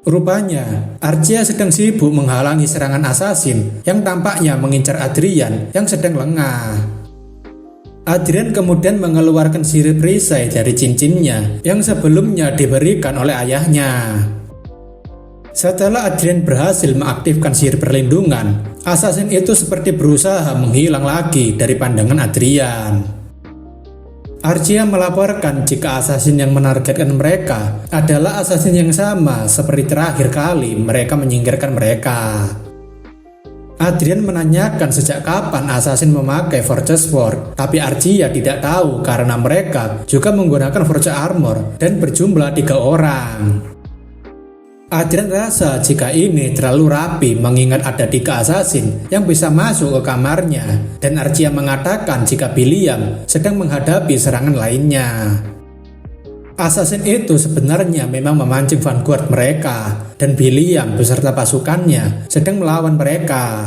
Rupanya, Arcia sedang sibuk menghalangi serangan asasin yang tampaknya mengincar Adrian yang sedang lengah. Adrian kemudian mengeluarkan sihir perisai dari cincinnya yang sebelumnya diberikan oleh ayahnya. Setelah Adrian berhasil mengaktifkan sihir perlindungan, asasin itu seperti berusaha menghilang lagi dari pandangan Adrian. Arcia melaporkan jika asasin yang menargetkan mereka adalah asasin yang sama seperti terakhir kali mereka menyingkirkan mereka. Adrian menanyakan sejak kapan asasin memakai Forge Sword, tapi Arcia tidak tahu karena mereka juga menggunakan Forge Armor dan berjumlah 3 orang. Adrian rasa jika ini terlalu rapi mengingat ada 3 asasin yang bisa masuk ke kamarnya, dan Arcia mengatakan jika Billiam sedang menghadapi serangan lainnya. Asasin itu sebenarnya memang memancing vanguard mereka, dan Billiam beserta pasukannya sedang melawan mereka.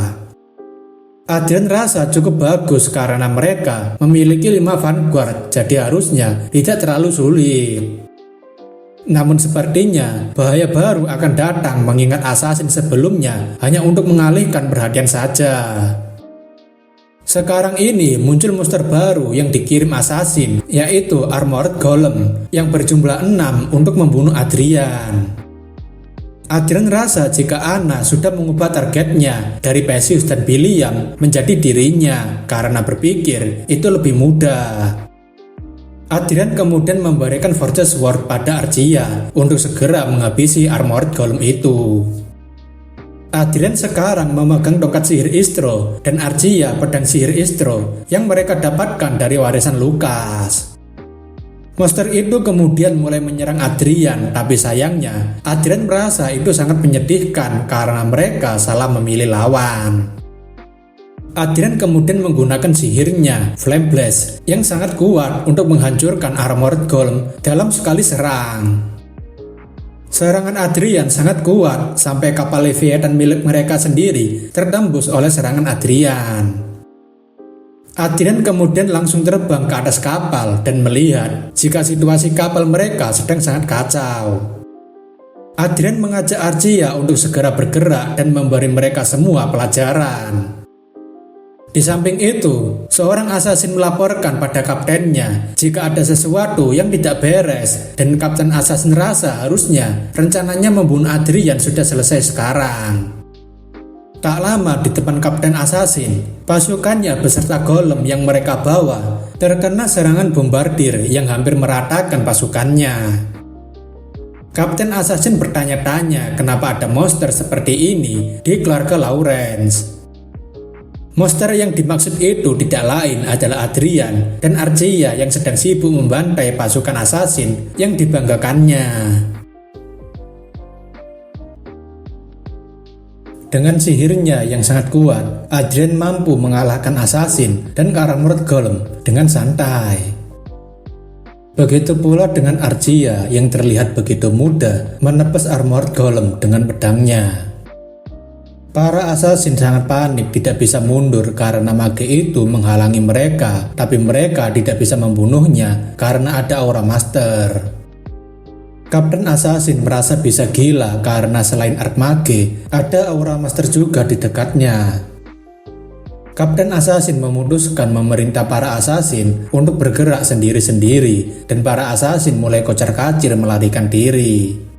Adrian rasa cukup bagus karena mereka memiliki 5 vanguard, jadi harusnya tidak terlalu sulit. Namun sepertinya bahaya baru akan datang mengingat asasin sebelumnya hanya untuk mengalihkan perhatian saja. Sekarang ini muncul monster baru yang dikirim asasin, yaitu Armored Golem yang berjumlah 6 untuk membunuh Adrian. Adrian rasa jika Anna sudah mengubah targetnya dari Perseus dan Billiam menjadi dirinya karena berpikir itu lebih mudah. Adrian kemudian memberikan Forge Sword pada Arcia untuk segera menghabisi Armored Golem itu. Adrian sekarang memegang tongkat sihir Istro dan Arcia pedang sihir Istro yang mereka dapatkan dari warisan Lucas. Monster itu kemudian mulai menyerang Adrian, tapi sayangnya Adrian merasa itu sangat menyedihkan karena mereka salah memilih lawan. Adrian kemudian menggunakan sihirnya Flame Blast yang sangat kuat untuk menghancurkan Armored Golem dalam sekali serang. Serangan Adrian sangat kuat sampai kapal Leviathan milik mereka sendiri tertembus oleh serangan Adrian. Adrian kemudian langsung terbang ke atas kapal dan melihat jika situasi kapal mereka sedang sangat kacau. Adrian mengajak Arcia untuk segera bergerak dan memberi mereka semua pelajaran. Di samping itu, seorang asasin melaporkan pada kaptennya jika ada sesuatu yang tidak beres, dan kapten asasin rasa harusnya rencananya membunuh Adrian sudah selesai sekarang. Tak lama di depan kapten asasin, pasukannya beserta golem yang mereka bawa terkena serangan bombardir yang hampir meratakan pasukannya. Kapten asasin bertanya-tanya kenapa ada monster seperti ini di keluarga Lawrence. Monster yang dimaksud itu tidak lain adalah Adrian dan Arcia yang sedang sibuk membantai pasukan asasin yang dibanggakannya. Dengan sihirnya yang sangat kuat, Adrian mampu mengalahkan asasin dan Armored Golem dengan santai. Begitu pula dengan Arcia yang terlihat begitu mudah menebas Armored Golem dengan pedangnya. Para asasin sangat panik tidak bisa mundur karena mage itu menghalangi mereka, tapi mereka tidak bisa membunuhnya karena ada aura master. Kapten asasin merasa bisa gila karena selain Archmage, ada aura master juga di dekatnya. Kapten asasin memutuskan memerintah para asasin untuk bergerak sendiri-sendiri, dan para asasin mulai kocar-kacir melarikan diri.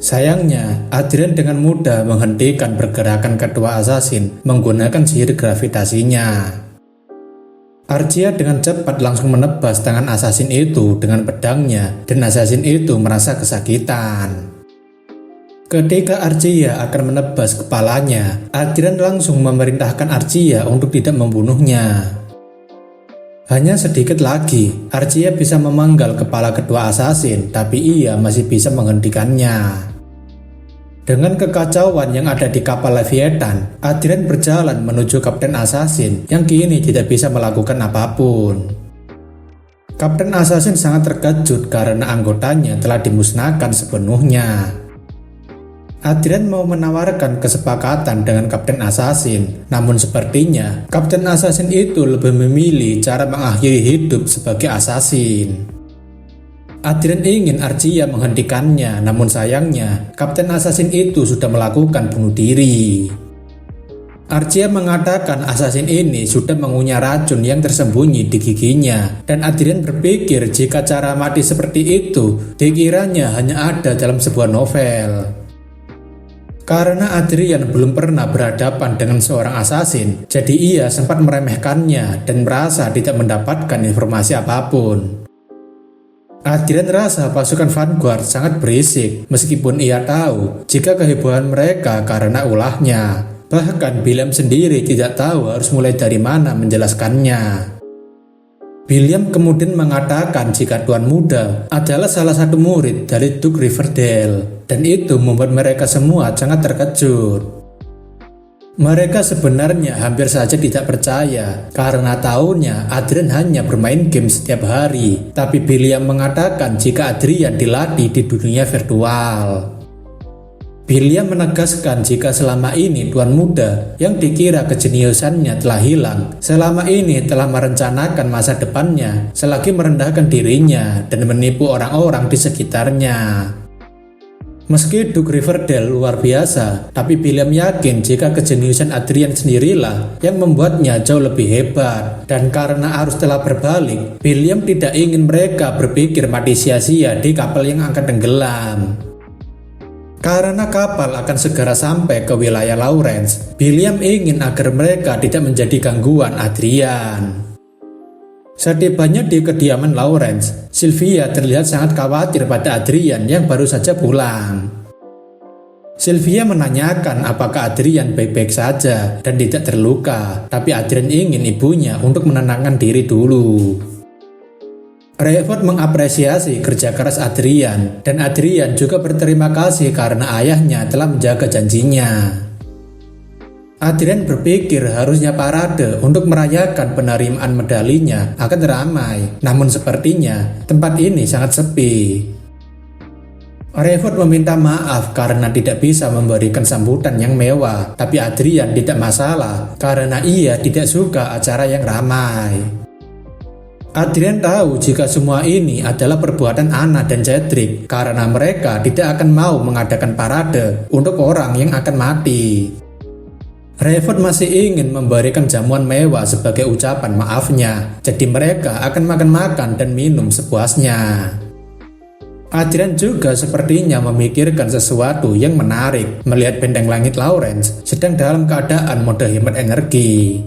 Sayangnya, Adrian dengan mudah menghentikan pergerakan kedua asasin menggunakan sihir gravitasinya. Arcia dengan cepat langsung menebas tangan asasin itu dengan pedangnya, dan asasin itu merasa kesakitan. Ketika Arcia akan menebas kepalanya, Adrian langsung memerintahkan Arcia untuk tidak membunuhnya. Hanya sedikit lagi, Arcia bisa memanggal kepala kedua asasin, tapi ia masih bisa menghentikannya. Dengan kekacauan yang ada di kapal Leviathan, Adrian berjalan menuju Kapten Asasin yang kini tidak bisa melakukan apapun. Kapten Asasin sangat terkejut karena anggotanya telah dimusnahkan sepenuhnya. Adrian mau menawarkan kesepakatan dengan Kapten Asasin, namun sepertinya Kapten Asasin itu lebih memilih cara mengakhiri hidup sebagai asasin. Adrian ingin Archia menghentikannya, namun sayangnya Kapten Assassin itu sudah melakukan bunuh diri. Archia mengatakan assassin ini sudah mengunyah racun yang tersembunyi di giginya, dan Adrian berpikir jika cara mati seperti itu dikiranya hanya ada dalam sebuah novel. Karena Adrian belum pernah berhadapan dengan seorang assassin, jadi ia sempat meremehkannya dan merasa tidak mendapatkan informasi apapun. Adrian rasa pasukan Vanguard sangat berisik, meskipun ia tahu jika kehebohan mereka karena ulahnya. Bahkan William sendiri tidak tahu harus mulai dari mana menjelaskannya. William kemudian mengatakan jika Tuan Muda adalah salah satu murid dari Duke Riverdale, dan itu membuat mereka semua sangat terkejut. Mereka sebenarnya hampir saja tidak percaya karena tahunnya Adrian hanya bermain game setiap hari, tapi William mengatakan jika Adrian dilatih di dunia virtual. William menegaskan jika selama ini Tuan Muda yang dikira kejeniusannya telah hilang, selama ini telah merencanakan masa depannya selagi merendahkan dirinya dan menipu orang-orang di sekitarnya. Meski Duke Riverdale luar biasa, tapi William yakin jika kejeniusan Adrian sendirilah yang membuatnya jauh lebih hebat. Dan karena arus telah berbalik, William tidak ingin mereka berpikir mati sia-sia di kapal yang akan tenggelam. Karena kapal akan segera sampai ke wilayah Lawrence, William ingin agar mereka tidak menjadi gangguan Adrian. Setibanya di kediaman Lawrence, Sylvia terlihat sangat khawatir pada Adrian yang baru saja pulang. Sylvia menanyakan apakah Adrian baik-baik saja dan tidak terluka, tapi Adrian ingin ibunya untuk menenangkan diri dulu. Rayford mengapresiasi kerja keras Adrian, dan Adrian juga berterima kasih karena ayahnya telah menjaga janjinya. Adrian berpikir harusnya parade untuk merayakan penerimaan medalinya akan ramai, namun sepertinya tempat ini sangat sepi. Rayford meminta maaf karena tidak bisa memberikan sambutan yang mewah, tapi Adrian tidak masalah karena ia tidak suka acara yang ramai. Adrian tahu jika semua ini adalah perbuatan Anna dan Cedric karena mereka tidak akan mau mengadakan parade untuk orang yang akan mati. Rayford masih ingin memberikan jamuan mewah sebagai ucapan maafnya, jadi mereka akan makan-makan dan minum sepuasnya. Adrian juga sepertinya memikirkan sesuatu yang menarik melihat benteng langit Lawrence sedang dalam keadaan mode hemat energi.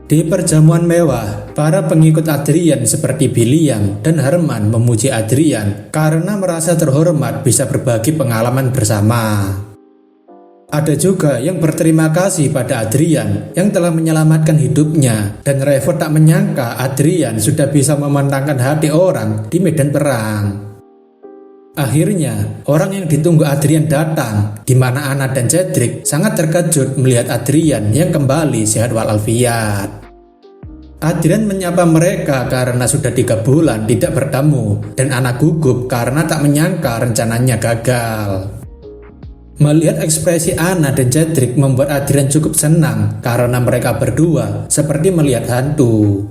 Di perjamuan mewah, para pengikut Adrian seperti William dan Herman memuji Adrian karena merasa terhormat bisa berbagi pengalaman bersama. Ada juga yang berterima kasih pada Adrian yang telah menyelamatkan hidupnya, dan Rayford tak menyangka Adrian sudah bisa memenangkan hati orang di medan perang. Akhirnya, orang yang ditunggu Adrian datang, di mana Anna dan Cedric sangat terkejut melihat Adrian yang kembali sehat walafiat. Adrian menyapa mereka karena sudah 3 bulan tidak bertemu, dan Anna gugup karena tak menyangka rencananya gagal. Melihat ekspresi Anna dan Cedric membuat Adrian cukup senang karena mereka berdua seperti melihat hantu.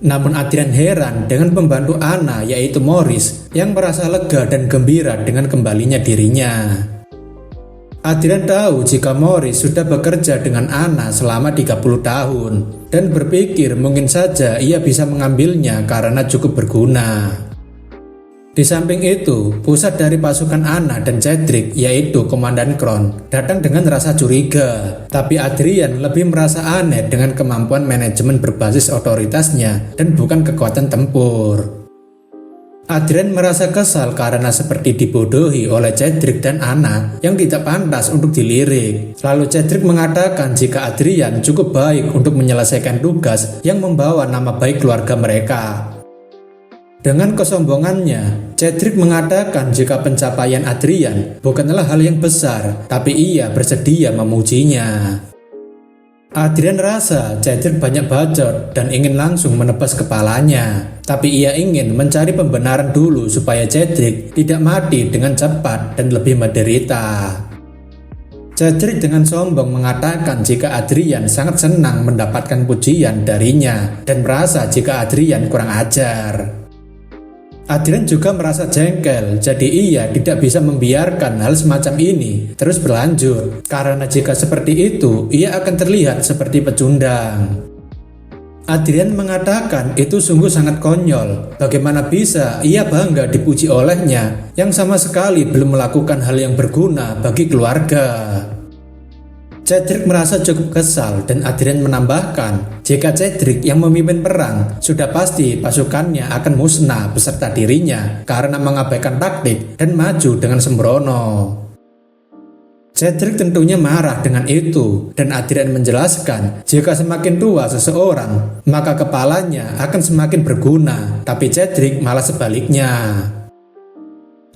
Namun Adrian heran dengan pembantu Anna yaitu Morris yang merasa lega dan gembira dengan kembalinya dirinya. Adrian tahu jika Morris sudah bekerja dengan Anna selama 30 tahun dan berpikir mungkin saja ia bisa mengambilnya karena cukup berguna. Di samping itu, pusat dari pasukan Anna dan Cedric yaitu Komandan Kron datang dengan rasa curiga, tapi Adrian lebih merasa aneh dengan kemampuan manajemen berbasis otoritasnya dan bukan kekuatan tempur. Adrian merasa kesal karena seperti dibodohi oleh Cedric dan Anna yang tidak pantas untuk dilirik. Lalu Cedric mengatakan jika Adrian cukup baik untuk menyelesaikan tugas yang membawa nama baik keluarga mereka. Dengan kesombongannya, Cedric mengatakan jika pencapaian Adrian bukanlah hal yang besar, tapi ia bersedia memujinya. Adrian rasa Cedric banyak bacot dan ingin langsung menebas kepalanya, tapi ia ingin mencari pembenaran dulu supaya Cedric tidak mati dengan cepat dan lebih menderita. Cedric dengan sombong mengatakan jika Adrian sangat senang mendapatkan pujian darinya dan merasa jika Adrian kurang ajar. Adrian juga merasa jengkel, jadi ia tidak bisa membiarkan hal semacam ini terus berlanjut, karena jika seperti itu, ia akan terlihat seperti pecundang. Adrian mengatakan itu sungguh sangat konyol, bagaimana bisa ia bangga dipuji olehnya yang sama sekali belum melakukan hal yang berguna bagi keluarga. Cedric merasa cukup kesal dan Adrian menambahkan jika Cedric yang memimpin perang, sudah pasti pasukannya akan musnah beserta dirinya karena mengabaikan taktik dan maju dengan sembrono. Cedric tentunya marah dengan itu dan Adrian menjelaskan jika semakin tua seseorang, maka kepalanya akan semakin berguna, tapi Cedric malah sebaliknya.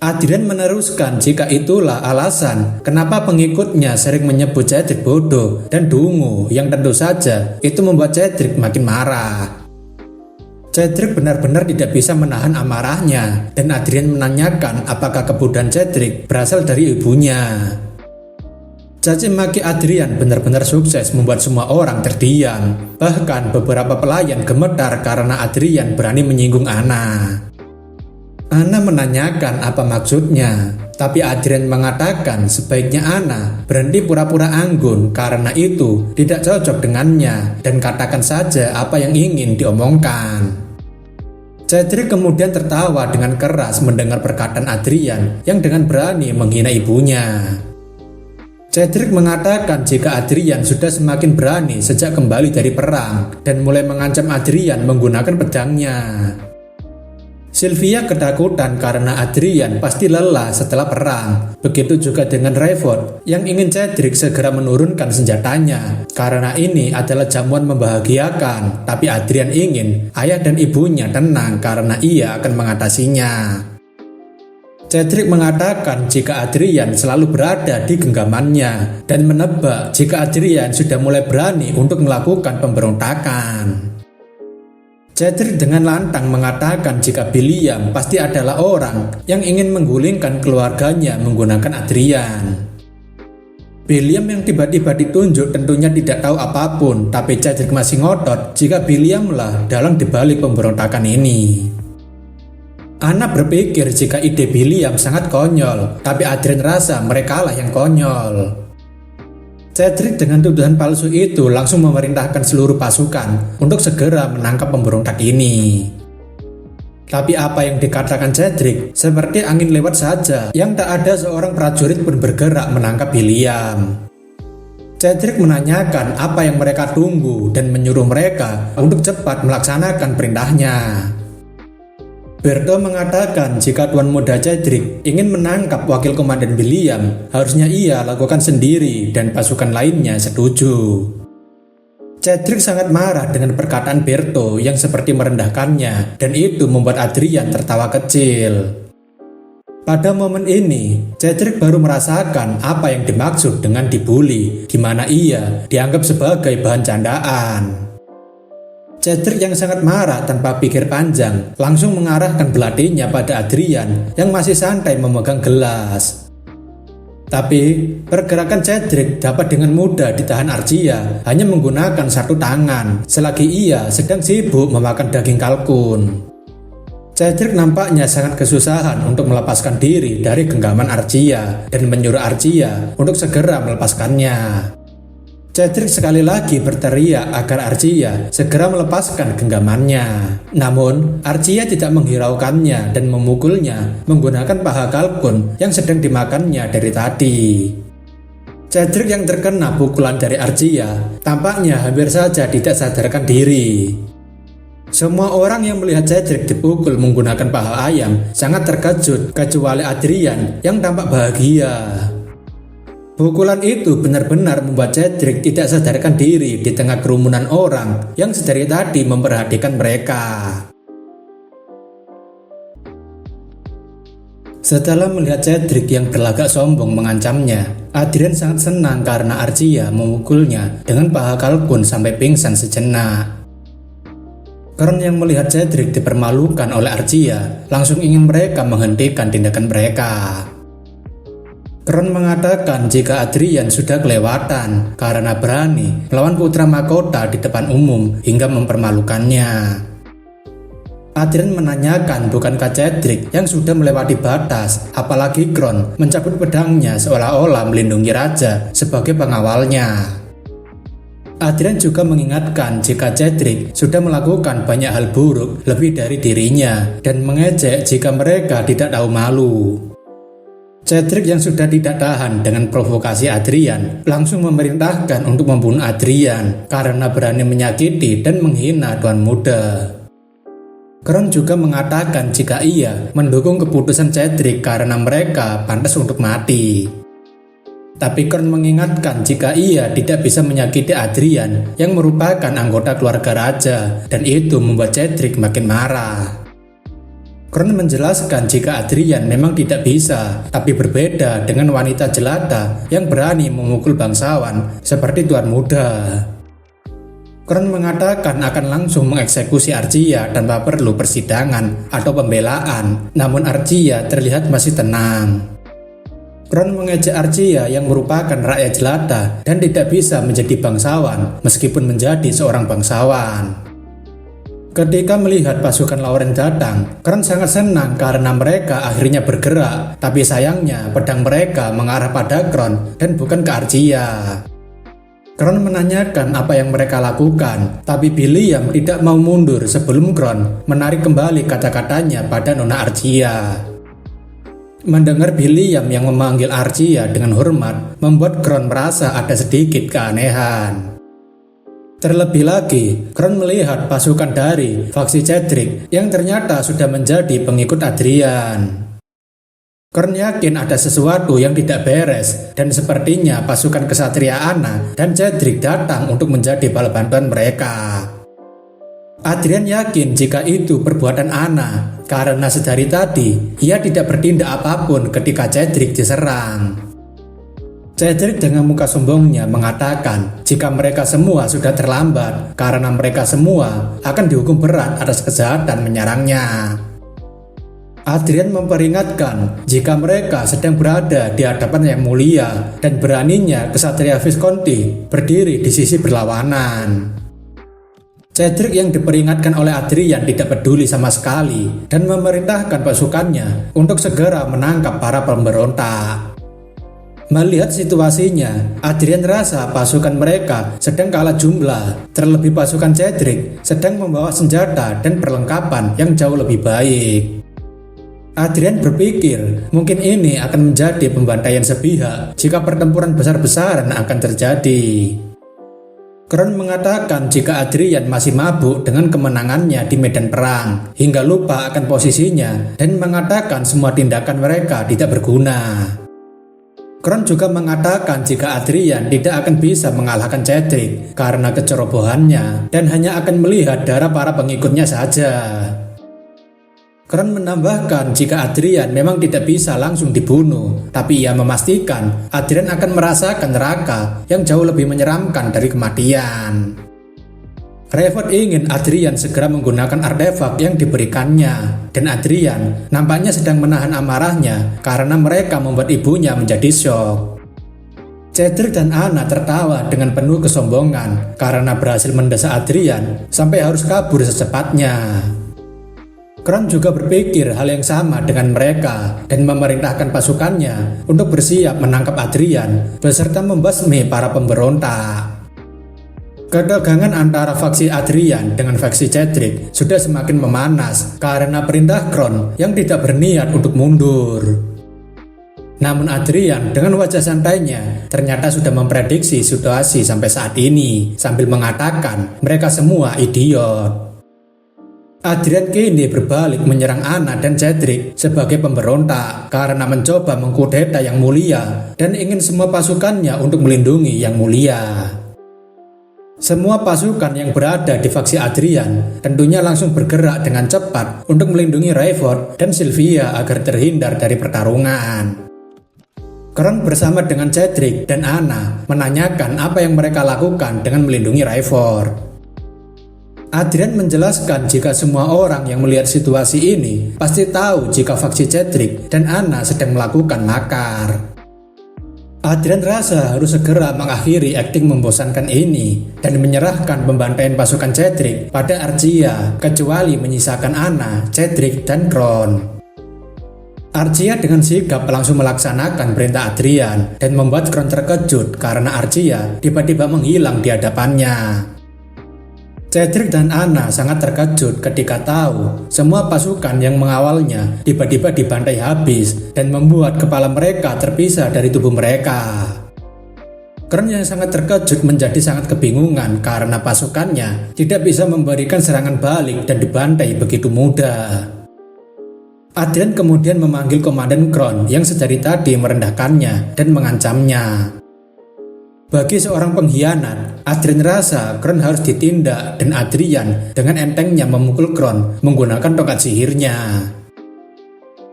Adrian meneruskan jika itulah alasan kenapa pengikutnya sering menyebut Cedric bodoh dan dungu, yang tentu saja itu membuat Cedric makin marah. Cedric benar-benar tidak bisa menahan amarahnya dan Adrian menanyakan apakah kebodohan Cedric berasal dari ibunya. Caci maki Adrian benar-benar sukses membuat semua orang terdiam. Bahkan beberapa pelayan gemetar karena Adrian berani menyinggung Anna. Anna menanyakan apa maksudnya, tapi Adrian mengatakan sebaiknya Anna berhenti pura-pura anggun karena itu tidak cocok dengannya dan katakan saja apa yang ingin diomongkan. Cedric kemudian tertawa dengan keras mendengar perkataan Adrian yang dengan berani menghina ibunya. Cedric mengatakan jika Adrian sudah semakin berani sejak kembali dari perang dan mulai mengancam Adrian menggunakan pedangnya. Sylvia ketakutan karena Adrian pasti lelah setelah perang. Begitu juga dengan Rayford yang ingin Cedric segera menurunkan senjatanya karena ini adalah jamuan membahagiakan. Tapi Adrian ingin ayah dan ibunya tenang karena ia akan mengatasinya. Cedric mengatakan jika Adrian selalu berada di genggamannya dan menebak jika Adrian sudah mulai berani untuk melakukan pemberontakan. Cedric dengan lantang mengatakan jika William pasti adalah orang yang ingin menggulingkan keluarganya menggunakan Adrian. William yang tiba-tiba ditunjuk tentunya tidak tahu apapun, tapi Cedric masih ngotot jika William lah dalang dibalik pemberontakan ini. Anna berpikir jika ide William sangat konyol, tapi Adrian rasa mereka lah yang konyol. Cedric dengan tuduhan palsu itu langsung memerintahkan seluruh pasukan untuk segera menangkap pemberontak ini. Tapi apa yang dikatakan Cedric seperti angin lewat saja, yang tak ada seorang prajurit pun bergerak menangkap William. Cedric menanyakan apa yang mereka tunggu dan menyuruh mereka untuk cepat melaksanakan perintahnya. Berto mengatakan jika Tuan Muda Cedric ingin menangkap wakil komandan William, harusnya ia lakukan sendiri dan pasukan lainnya setuju. Cedric sangat marah dengan perkataan Berto yang seperti merendahkannya dan itu membuat Adrian tertawa kecil. Pada momen ini, Cedric baru merasakan apa yang dimaksud dengan dibully, di mana ia dianggap sebagai bahan candaan. Cedric yang sangat marah tanpa pikir panjang langsung mengarahkan belatinya pada Adrian yang masih santai memegang gelas. Tapi pergerakan Cedric dapat dengan mudah ditahan Arcia hanya menggunakan satu tangan selagi ia sedang sibuk memakan daging kalkun. Cedric nampaknya sangat kesusahan untuk melepaskan diri dari genggaman Arcia dan menyuruh Arcia untuk segera melepaskannya. Cedric sekali lagi berteriak agar Arcia segera melepaskan genggamannya. Namun, Arcia tidak menghiraukannya dan memukulnya menggunakan paha kalkun yang sedang dimakannya dari tadi. Cedric yang terkena pukulan dari Arcia tampaknya hampir saja tidak sadarkan diri. Semua orang yang melihat Cedric dipukul menggunakan paha ayam sangat terkejut kecuali Adrian yang tampak bahagia. Pukulan itu benar-benar membuat Cedric tidak sadarkan diri di tengah kerumunan orang yang sedari tadi memperhatikan mereka. Setelah melihat Cedric yang berlagak sombong mengancamnya, Adrian sangat senang karena Arcia memukulnya dengan paha kalkun sampai pingsan sejenak. Kern yang melihat Cedric dipermalukan oleh Arcia langsung ingin mereka menghentikan tindakan mereka. Kron mengatakan jika Adrian sudah kelewatan karena berani melawan putra mahkota di depan umum hingga mempermalukannya. Adrian menanyakan bukankah Cedric yang sudah melewati batas, apalagi Kron mencabut pedangnya seolah-olah melindungi raja sebagai pengawalnya. Adrian juga mengingatkan jika Cedric sudah melakukan banyak hal buruk lebih dari dirinya dan mengejek jika mereka tidak tahu malu. Cedric yang sudah tidak tahan dengan provokasi Adrian langsung memerintahkan untuk membunuh Adrian karena berani menyakiti dan menghina tuan muda. Kron juga mengatakan jika ia mendukung keputusan Cedric karena mereka pantas untuk mati. Tapi Kron mengingatkan jika ia tidak bisa menyakiti Adrian yang merupakan anggota keluarga raja dan itu membuat Cedric makin marah. Kron menjelaskan jika Adrian memang tidak bisa, tapi berbeda dengan wanita jelata yang berani memukul bangsawan seperti tuan muda. Kron mengatakan akan langsung mengeksekusi Archia tanpa perlu persidangan atau pembelaan, namun Archia terlihat masih tenang. Kron mengejek Archia yang merupakan rakyat jelata dan tidak bisa menjadi bangsawan meskipun menjadi seorang bangsawan. Ketika melihat pasukan Lauren datang, Kron sangat senang karena mereka akhirnya bergerak, tapi sayangnya pedang mereka mengarah pada Kron dan bukan ke Archia. Kron menanyakan apa yang mereka lakukan, tapi William tidak mau mundur sebelum Kron menarik kembali kata-katanya pada Nona Archia. Mendengar William yang memanggil Archia dengan hormat membuat Kron merasa ada sedikit keanehan. Terlebih lagi, Kron melihat pasukan dari faksi Cedric yang ternyata sudah menjadi pengikut Adrian. Kron yakin ada sesuatu yang tidak beres dan sepertinya pasukan kesatria Anna dan Cedric datang untuk menjadi bala bantuan mereka. Adrian yakin jika itu perbuatan Anna karena sedari tadi ia tidak bertindak apapun ketika Cedric diserang. Cedric dengan muka sombongnya mengatakan jika mereka semua sudah terlambat karena mereka semua akan dihukum berat atas kejahatan menyerangnya. Adrian memperingatkan jika mereka sedang berada di hadapan yang mulia dan beraninya kesatria Visconti berdiri di sisi berlawanan. Cedric yang diperingatkan oleh Adrian tidak peduli sama sekali dan memerintahkan pasukannya untuk segera menangkap para pemberontak. Melihat situasinya, Adrian rasa pasukan mereka sedang kalah jumlah, terlebih pasukan Cedric sedang membawa senjata dan perlengkapan yang jauh lebih baik. Adrian berpikir mungkin ini akan menjadi pembantaian sepihak jika pertempuran besar-besaran akan terjadi. Kron mengatakan jika Adrian masih mabuk dengan kemenangannya di medan perang hingga lupa akan posisinya dan mengatakan semua tindakan mereka tidak berguna. Kron juga mengatakan jika Adrian tidak akan bisa mengalahkan Cedric karena kecerobohannya dan hanya akan melihat darah para pengikutnya saja. Kron menambahkan jika Adrian memang tidak bisa langsung dibunuh, tapi ia memastikan Adrian akan merasakan neraka yang jauh lebih menyeramkan dari kematian. Rayford ingin Adrian segera menggunakan artefak yang diberikannya, dan Adrian nampaknya sedang menahan amarahnya karena mereka membuat ibunya menjadi syok. Cedric dan Anna tertawa dengan penuh kesombongan karena berhasil mendesak Adrian sampai harus kabur secepatnya. Kron juga berpikir hal yang sama dengan mereka dan memerintahkan pasukannya untuk bersiap menangkap Adrian beserta membasmi para pemberontak. Ketegangan antara faksi Adrian dengan faksi Cedric sudah semakin memanas karena perintah Kron yang tidak berniat untuk mundur. Namun Adrian dengan wajah santainya ternyata sudah memprediksi situasi sampai saat ini sambil mengatakan mereka semua idiot. Adrian kini berbalik menyerang Anna dan Cedric sebagai pemberontak karena mencoba mengkudeta yang mulia dan ingin semua pasukannya untuk melindungi yang mulia. Semua pasukan yang berada di faksi Adrian tentunya langsung bergerak dengan cepat untuk melindungi Rayford dan Sylvia agar terhindar dari pertarungan. Kron bersama dengan Cedric dan Anna menanyakan apa yang mereka lakukan dengan melindungi Rayford. Adrian menjelaskan jika semua orang yang melihat situasi ini pasti tahu jika faksi Cedric dan Anna sedang melakukan makar. Adrian rasa harus segera mengakhiri akting membosankan ini dan menyerahkan pembantaian pasukan Cedric pada Archia, kecuali menyisakan Anna, Cedric, dan Kron. Archia dengan sigap langsung melaksanakan perintah Adrian dan membuat Kron terkejut karena Archia tiba-tiba menghilang di hadapannya. Cedric dan Anna sangat terkejut ketika tahu semua pasukan yang mengawalnya tiba-tiba dibantai habis dan membuat kepala mereka terpisah dari tubuh mereka. Kron yang sangat terkejut menjadi sangat kebingungan karena pasukannya tidak bisa memberikan serangan balik dan dibantai begitu mudah. Adrian kemudian memanggil Komandan Kron yang sedari tadi merendahkannya dan mengancamnya. Bagi seorang pengkhianat, Adrian rasa Kron harus ditindak dan Adrian dengan entengnya memukul Kron menggunakan tongkat sihirnya.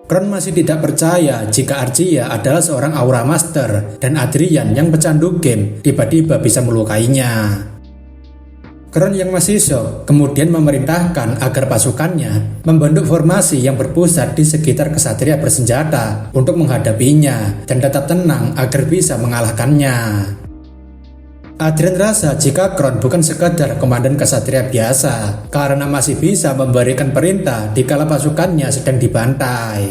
Kron masih tidak percaya jika Archia adalah seorang aura master dan Adrian yang pecandu game tiba-tiba bisa melukainya. Kron yang masih shock kemudian memerintahkan agar pasukannya membentuk formasi yang berpusat di sekitar kesatria bersenjata untuk menghadapinya dan tetap tenang agar bisa mengalahkannya. Adrian rasa jika Kron bukan sekadar komandan kesatria biasa karena masih bisa memberikan perintah dikala pasukannya sedang dibantai.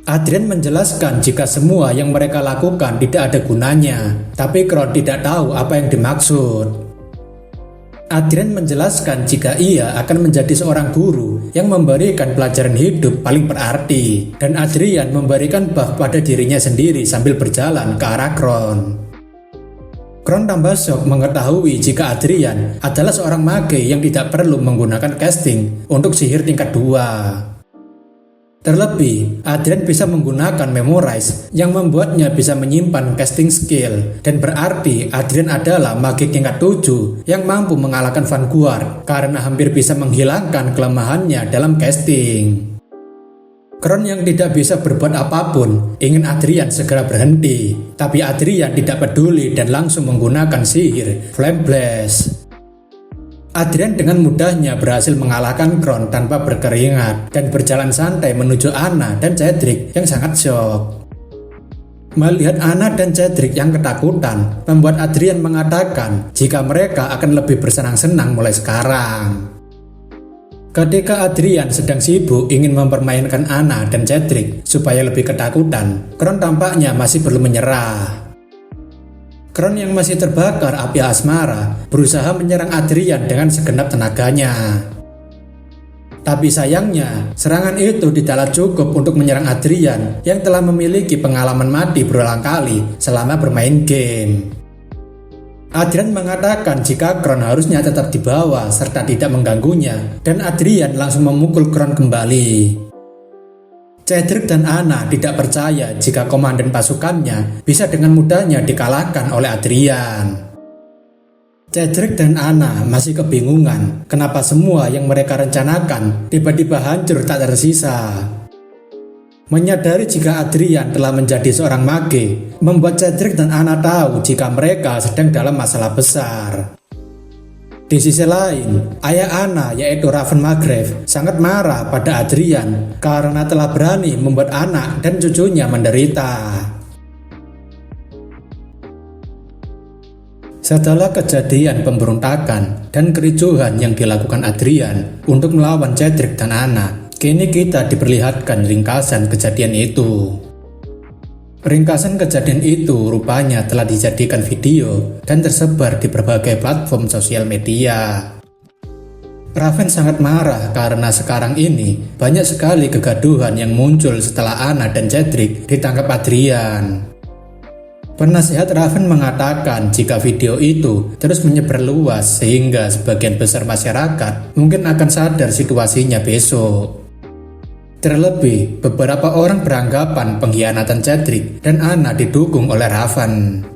Adrian menjelaskan jika semua yang mereka lakukan tidak ada gunanya, tapi Kron tidak tahu apa yang dimaksud. Adrian menjelaskan jika ia akan menjadi seorang guru yang memberikan pelajaran hidup paling berarti, dan Adrian memberikan buff pada dirinya sendiri sambil berjalan ke arah Kron. Kron tambah shock mengetahui jika Adrian adalah seorang mage yang tidak perlu menggunakan casting untuk sihir tingkat 2. Terlebih, Adrian bisa menggunakan memorize yang membuatnya bisa menyimpan casting skill, dan berarti Adrian adalah mage tingkat 7 yang mampu mengalahkan Vanguard karena hampir bisa menghilangkan kelemahannya dalam casting. Kron yang tidak bisa berbuat apapun ingin Adrian segera berhenti, tapi Adrian tidak peduli dan langsung menggunakan sihir Flame Blast. Adrian dengan mudahnya berhasil mengalahkan Kron tanpa berkeringat dan berjalan santai menuju Anna dan Cedric yang sangat shock. Melihat Anna dan Cedric yang ketakutan membuat Adrian mengatakan jika mereka akan lebih bersenang-senang mulai sekarang. Ketika Adrian sedang sibuk ingin mempermainkan Anna dan Cedric supaya lebih ketakutan, Kron tampaknya masih belum menyerah. Kron yang masih terbakar api asmara berusaha menyerang Adrian dengan segenap tenaganya. Tapi sayangnya, serangan itu tidaklah cukup untuk menyerang Adrian yang telah memiliki pengalaman mati berulang kali selama bermain game. Adrian mengatakan jika Kron harusnya tetap di bawah serta tidak mengganggunya, dan Adrian langsung memukul Kron kembali. Cedric dan Anna tidak percaya jika komandan pasukannya bisa dengan mudahnya dikalahkan oleh Adrian. Cedric dan Anna masih kebingungan kenapa semua yang mereka rencanakan tiba-tiba hancur tak tersisa. Menyadari jika Adrian telah menjadi seorang mage, membuat Cedric dan Anna tahu jika mereka sedang dalam masalah besar. Di sisi lain, ayah Anna yaitu Raven Margrave sangat marah pada Adrian karena telah berani membuat anak dan cucunya menderita. Setelah kejadian pemberontakan dan kericuhan yang dilakukan Adrian untuk melawan Cedric dan Anna, kini kita diperlihatkan ringkasan kejadian itu. Ringkasan kejadian itu rupanya telah dijadikan video dan tersebar di berbagai platform sosial media. Raven sangat marah karena sekarang ini banyak sekali kegaduhan yang muncul setelah Anna dan Cedric ditangkap Adrian. Penasehat Raven mengatakan jika video itu terus menyebar luas sehingga sebagian besar masyarakat mungkin akan sadar situasinya besok. Terlebih, beberapa orang beranggapan pengkhianatan Cedric dan Anna didukung oleh Raven.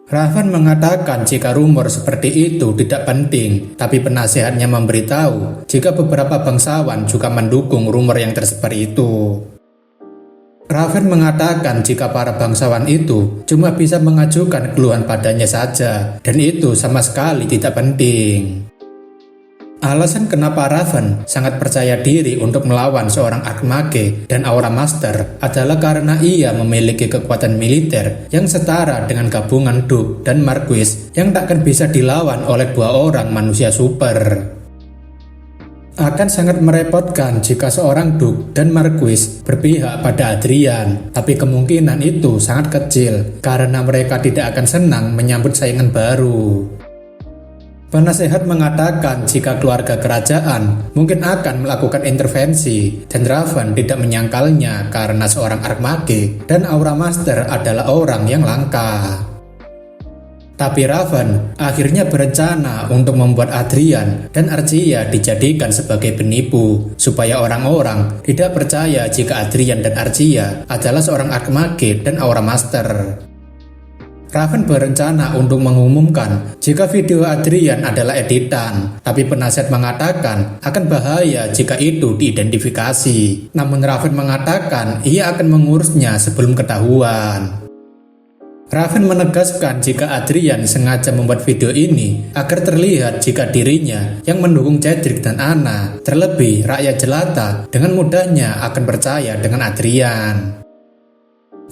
Raven mengatakan jika rumor seperti itu tidak penting, tapi penasehatnya memberitahu jika beberapa bangsawan juga mendukung rumor yang tersebar itu. Raven mengatakan jika para bangsawan itu cuma bisa mengajukan keluhan padanya saja, dan itu sama sekali tidak penting. Alasan kenapa Raven sangat percaya diri untuk melawan seorang Archmage dan Aura Master adalah karena ia memiliki kekuatan militer yang setara dengan gabungan Duke dan Marquis yang takkan bisa dilawan oleh dua orang manusia super. Akan sangat merepotkan jika seorang Duke dan Marquis berpihak pada Adrian, tapi kemungkinan itu sangat kecil karena mereka tidak akan senang menyambut saingan baru. Penasehat mengatakan jika keluarga kerajaan mungkin akan melakukan intervensi dan Raven tidak menyangkalnya karena seorang Archmage dan Aura Master adalah orang yang langka. Tapi Raven akhirnya berencana untuk membuat Adrian dan Archia dijadikan sebagai penipu supaya orang-orang tidak percaya jika Adrian dan Archia adalah seorang Archmage dan Aura Master. Raven berencana untuk mengumumkan jika video Adrian adalah editan, tapi penasihat mengatakan akan bahaya jika itu diidentifikasi. Namun Raven mengatakan ia akan mengurusnya sebelum ketahuan. Raven menegaskan jika Adrian sengaja membuat video ini agar terlihat jika dirinya yang mendukung Cedric dan Anna, terlebih rakyat jelata dengan mudahnya akan percaya dengan Adrian.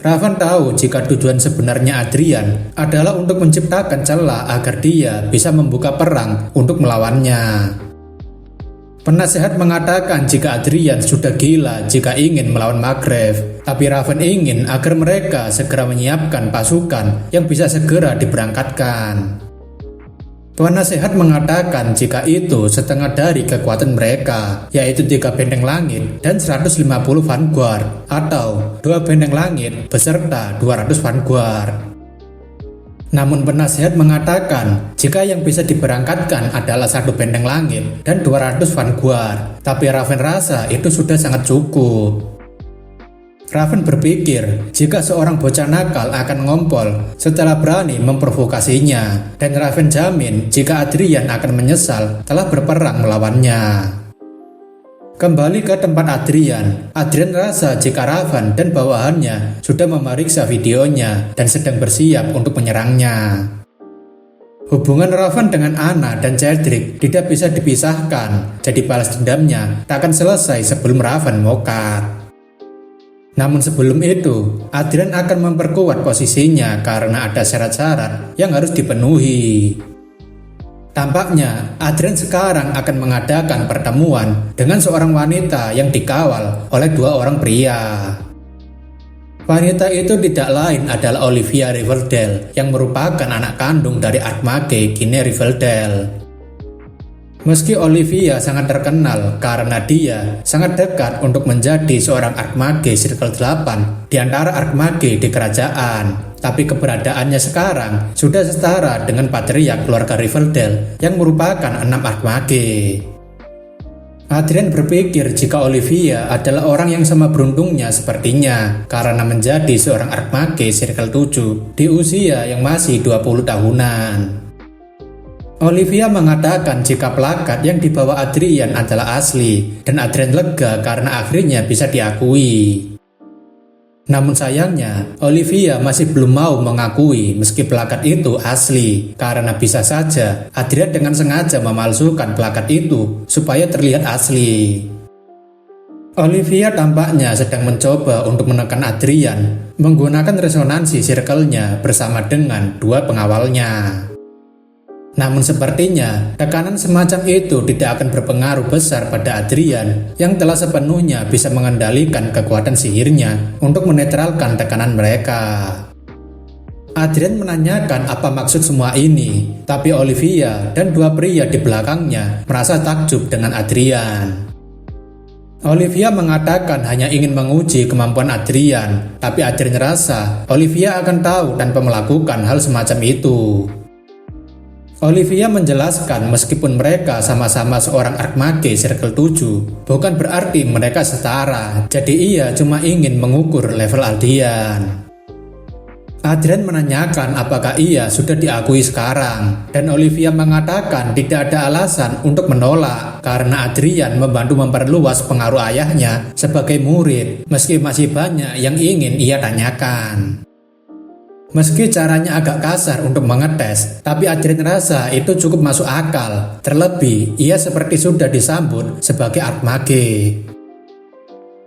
Raven tahu jika tujuan sebenarnya Adrian adalah untuk menciptakan celah agar dia bisa membuka perang untuk melawannya. Penasehat mengatakan jika Adrian sudah gila jika ingin melawan Margrave, tapi Raven ingin agar mereka segera menyiapkan pasukan yang bisa segera diberangkatkan. Penasehat mengatakan jika itu setengah dari kekuatan mereka, yaitu 3 benteng langit dan 150 vanguard, atau 2 benteng langit beserta 200 vanguard. Namun penasehat mengatakan jika yang bisa diberangkatkan adalah 1 benteng langit dan 200 vanguard, tapi Raven rasa itu sudah sangat cukup. Raven berpikir jika seorang bocah nakal akan ngompol setelah berani memprovokasinya, dan Raven jamin jika Adrian akan menyesal telah berperang melawannya. Kembali ke tempat Adrian rasa jika Raven dan bawahannya sudah memeriksa videonya dan sedang bersiap untuk menyerangnya. Hubungan Raven dengan Anna dan Cedric tidak bisa dipisahkan, jadi balas dendamnya tak akan selesai sebelum Raven mokat. Namun sebelum itu, Adrian akan memperkuat posisinya karena ada syarat-syarat yang harus dipenuhi. Tampaknya Adrian sekarang akan mengadakan pertemuan dengan seorang wanita yang dikawal oleh 2 orang pria. Wanita itu tidak lain adalah Olivia Riverdale yang merupakan anak kandung dari Archmage Ginny Riverdale. Meski Olivia sangat terkenal karena dia sangat dekat untuk menjadi seorang Archmage Circle 8 di antara Archmage di kerajaan, tapi keberadaannya sekarang sudah setara dengan patriark keluarga Riverdale yang merupakan 6 Archmage. Adrian berpikir jika Olivia adalah orang yang sama beruntungnya sepertinya karena menjadi seorang Archmage Circle 7 di usia yang masih 20 tahunan. Olivia mengatakan jika plakat yang dibawa Adrian adalah asli, dan Adrian lega karena akhirnya bisa diakui. Namun sayangnya, Olivia masih belum mau mengakui meski plakat itu asli, karena bisa saja Adrian dengan sengaja memalsukan plakat itu supaya terlihat asli. Olivia tampaknya sedang mencoba untuk menekan Adrian menggunakan resonansi circle-nya bersama dengan 2 pengawalnya. Namun sepertinya tekanan semacam itu tidak akan berpengaruh besar pada Adrian yang telah sepenuhnya bisa mengendalikan kekuatan sihirnya untuk menetralkan tekanan mereka. Adrian menanyakan apa maksud semua ini, tapi Olivia dan 2 pria di belakangnya merasa takjub dengan Adrian. Olivia mengatakan hanya ingin menguji kemampuan Adrian, tapi Adrian rasa Olivia akan tahu tanpa melakukan hal semacam itu. Olivia menjelaskan meskipun mereka sama-sama seorang Archmage Circle 7, bukan berarti mereka setara, jadi ia cuma ingin mengukur level Aldian. Adrian menanyakan apakah ia sudah diakui sekarang, dan Olivia mengatakan tidak ada alasan untuk menolak karena Adrian membantu memperluas pengaruh ayahnya sebagai murid, meski masih banyak yang ingin ia tanyakan. Meski caranya agak kasar untuk mengetes, tapi Adrian rasa itu cukup masuk akal. Terlebih, ia seperti sudah disambut sebagai archmage.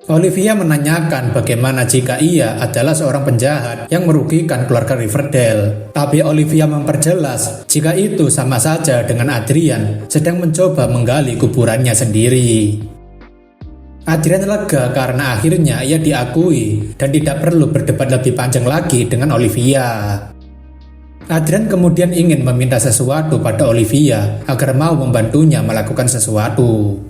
Olivia menanyakan bagaimana jika ia adalah seorang penjahat yang merugikan keluarga Riverdale. Tapi Olivia memperjelas jika itu sama saja dengan Adrian sedang mencoba menggali kuburannya sendiri. Adrian lega karena akhirnya ia diakui dan tidak perlu berdebat lebih panjang lagi dengan Olivia. Adrian kemudian ingin meminta sesuatu pada Olivia agar mau membantunya melakukan sesuatu.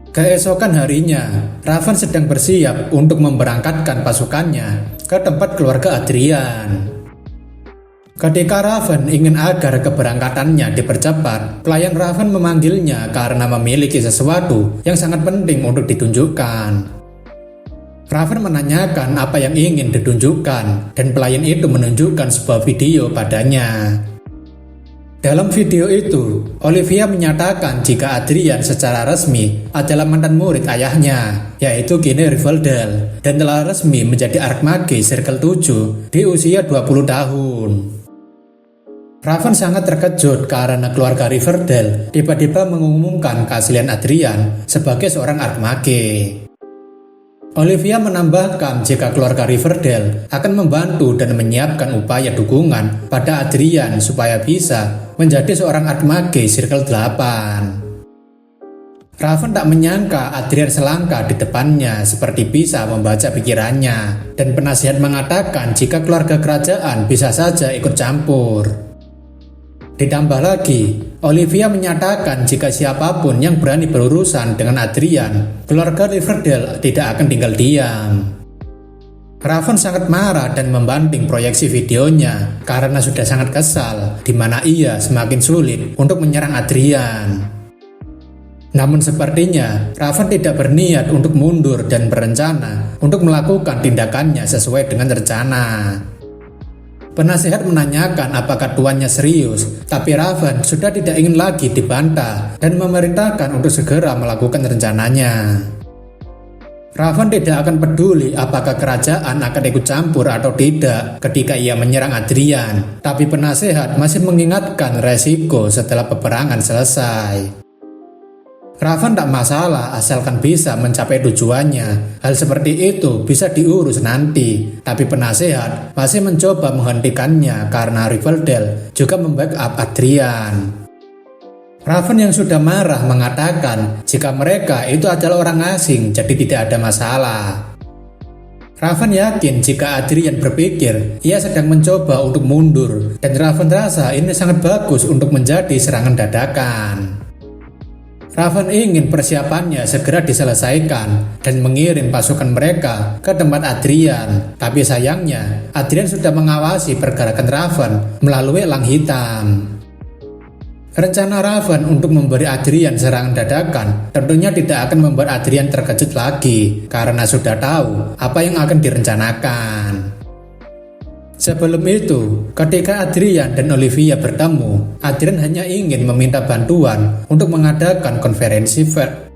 Keesokan harinya, Raven sedang bersiap untuk memberangkatkan pasukannya ke tempat keluarga Adrian. Ketika Raven ingin agar keberangkatannya dipercepat, pelayan Raven memanggilnya karena memiliki sesuatu yang sangat penting untuk ditunjukkan. Raven menanyakan apa yang ingin ditunjukkan, dan pelayan itu menunjukkan sebuah video padanya. Dalam video itu, Olivia menyatakan jika Adrian secara resmi adalah mantan murid ayahnya, yaitu Ginny Riverdale, dan telah resmi menjadi archmage Circle 7 di usia 20 tahun. Raven sangat terkejut karena keluarga Riverdale tiba-tiba mengumumkan keaslian Adrian sebagai seorang archmage. Olivia menambahkan jika keluarga Riverdale akan membantu dan menyiapkan upaya dukungan pada Adrian supaya bisa menjadi seorang archmage Circle 8. Raven tak menyangka Adrian selangkah di depannya seperti bisa membaca pikirannya, dan penasihat mengatakan jika keluarga kerajaan bisa saja ikut campur. Ditambah lagi, Olivia menyatakan jika siapapun yang berani berurusan dengan Adrian, keluarga Riverdale tidak akan tinggal diam. Raven sangat marah dan membanting proyeksi videonya karena sudah sangat kesal, di mana ia semakin sulit untuk menyerang Adrian. Namun sepertinya Raven tidak berniat untuk mundur dan berencana untuk melakukan tindakannya sesuai dengan rencana. Penasihat menanyakan apakah tuannya serius, tapi Raven sudah tidak ingin lagi dibantah dan memerintahkan untuk segera melakukan rencananya. Raven tidak akan peduli apakah kerajaan akan ikut campur atau tidak ketika ia menyerang Adrian, tapi penasihat masih mengingatkan resiko setelah peperangan selesai. Raven tak masalah asalkan bisa mencapai tujuannya. Hal seperti itu bisa diurus nanti, tapi penasehat masih mencoba menghentikannya karena Riverdale juga membackup Adrian. Raven yang sudah marah mengatakan jika mereka itu adalah orang asing, jadi tidak ada masalah. Raven yakin jika Adrian berpikir ia sedang mencoba untuk mundur, dan Raven rasa ini sangat bagus untuk menjadi serangan dadakan. Raven ingin persiapannya segera diselesaikan dan mengirim pasukan mereka ke tempat Adrian. Tapi sayangnya, Adrian sudah mengawasi pergerakan Raven melalui elang hitam. Rencana Raven untuk memberi Adrian serangan dadakan tentunya tidak akan membuat Adrian terkejut lagi karena sudah tahu apa yang akan direncanakan. Sebelum itu, ketika Adrian dan Olivia bertemu, Adrian hanya ingin meminta bantuan untuk mengadakan konferensi pers.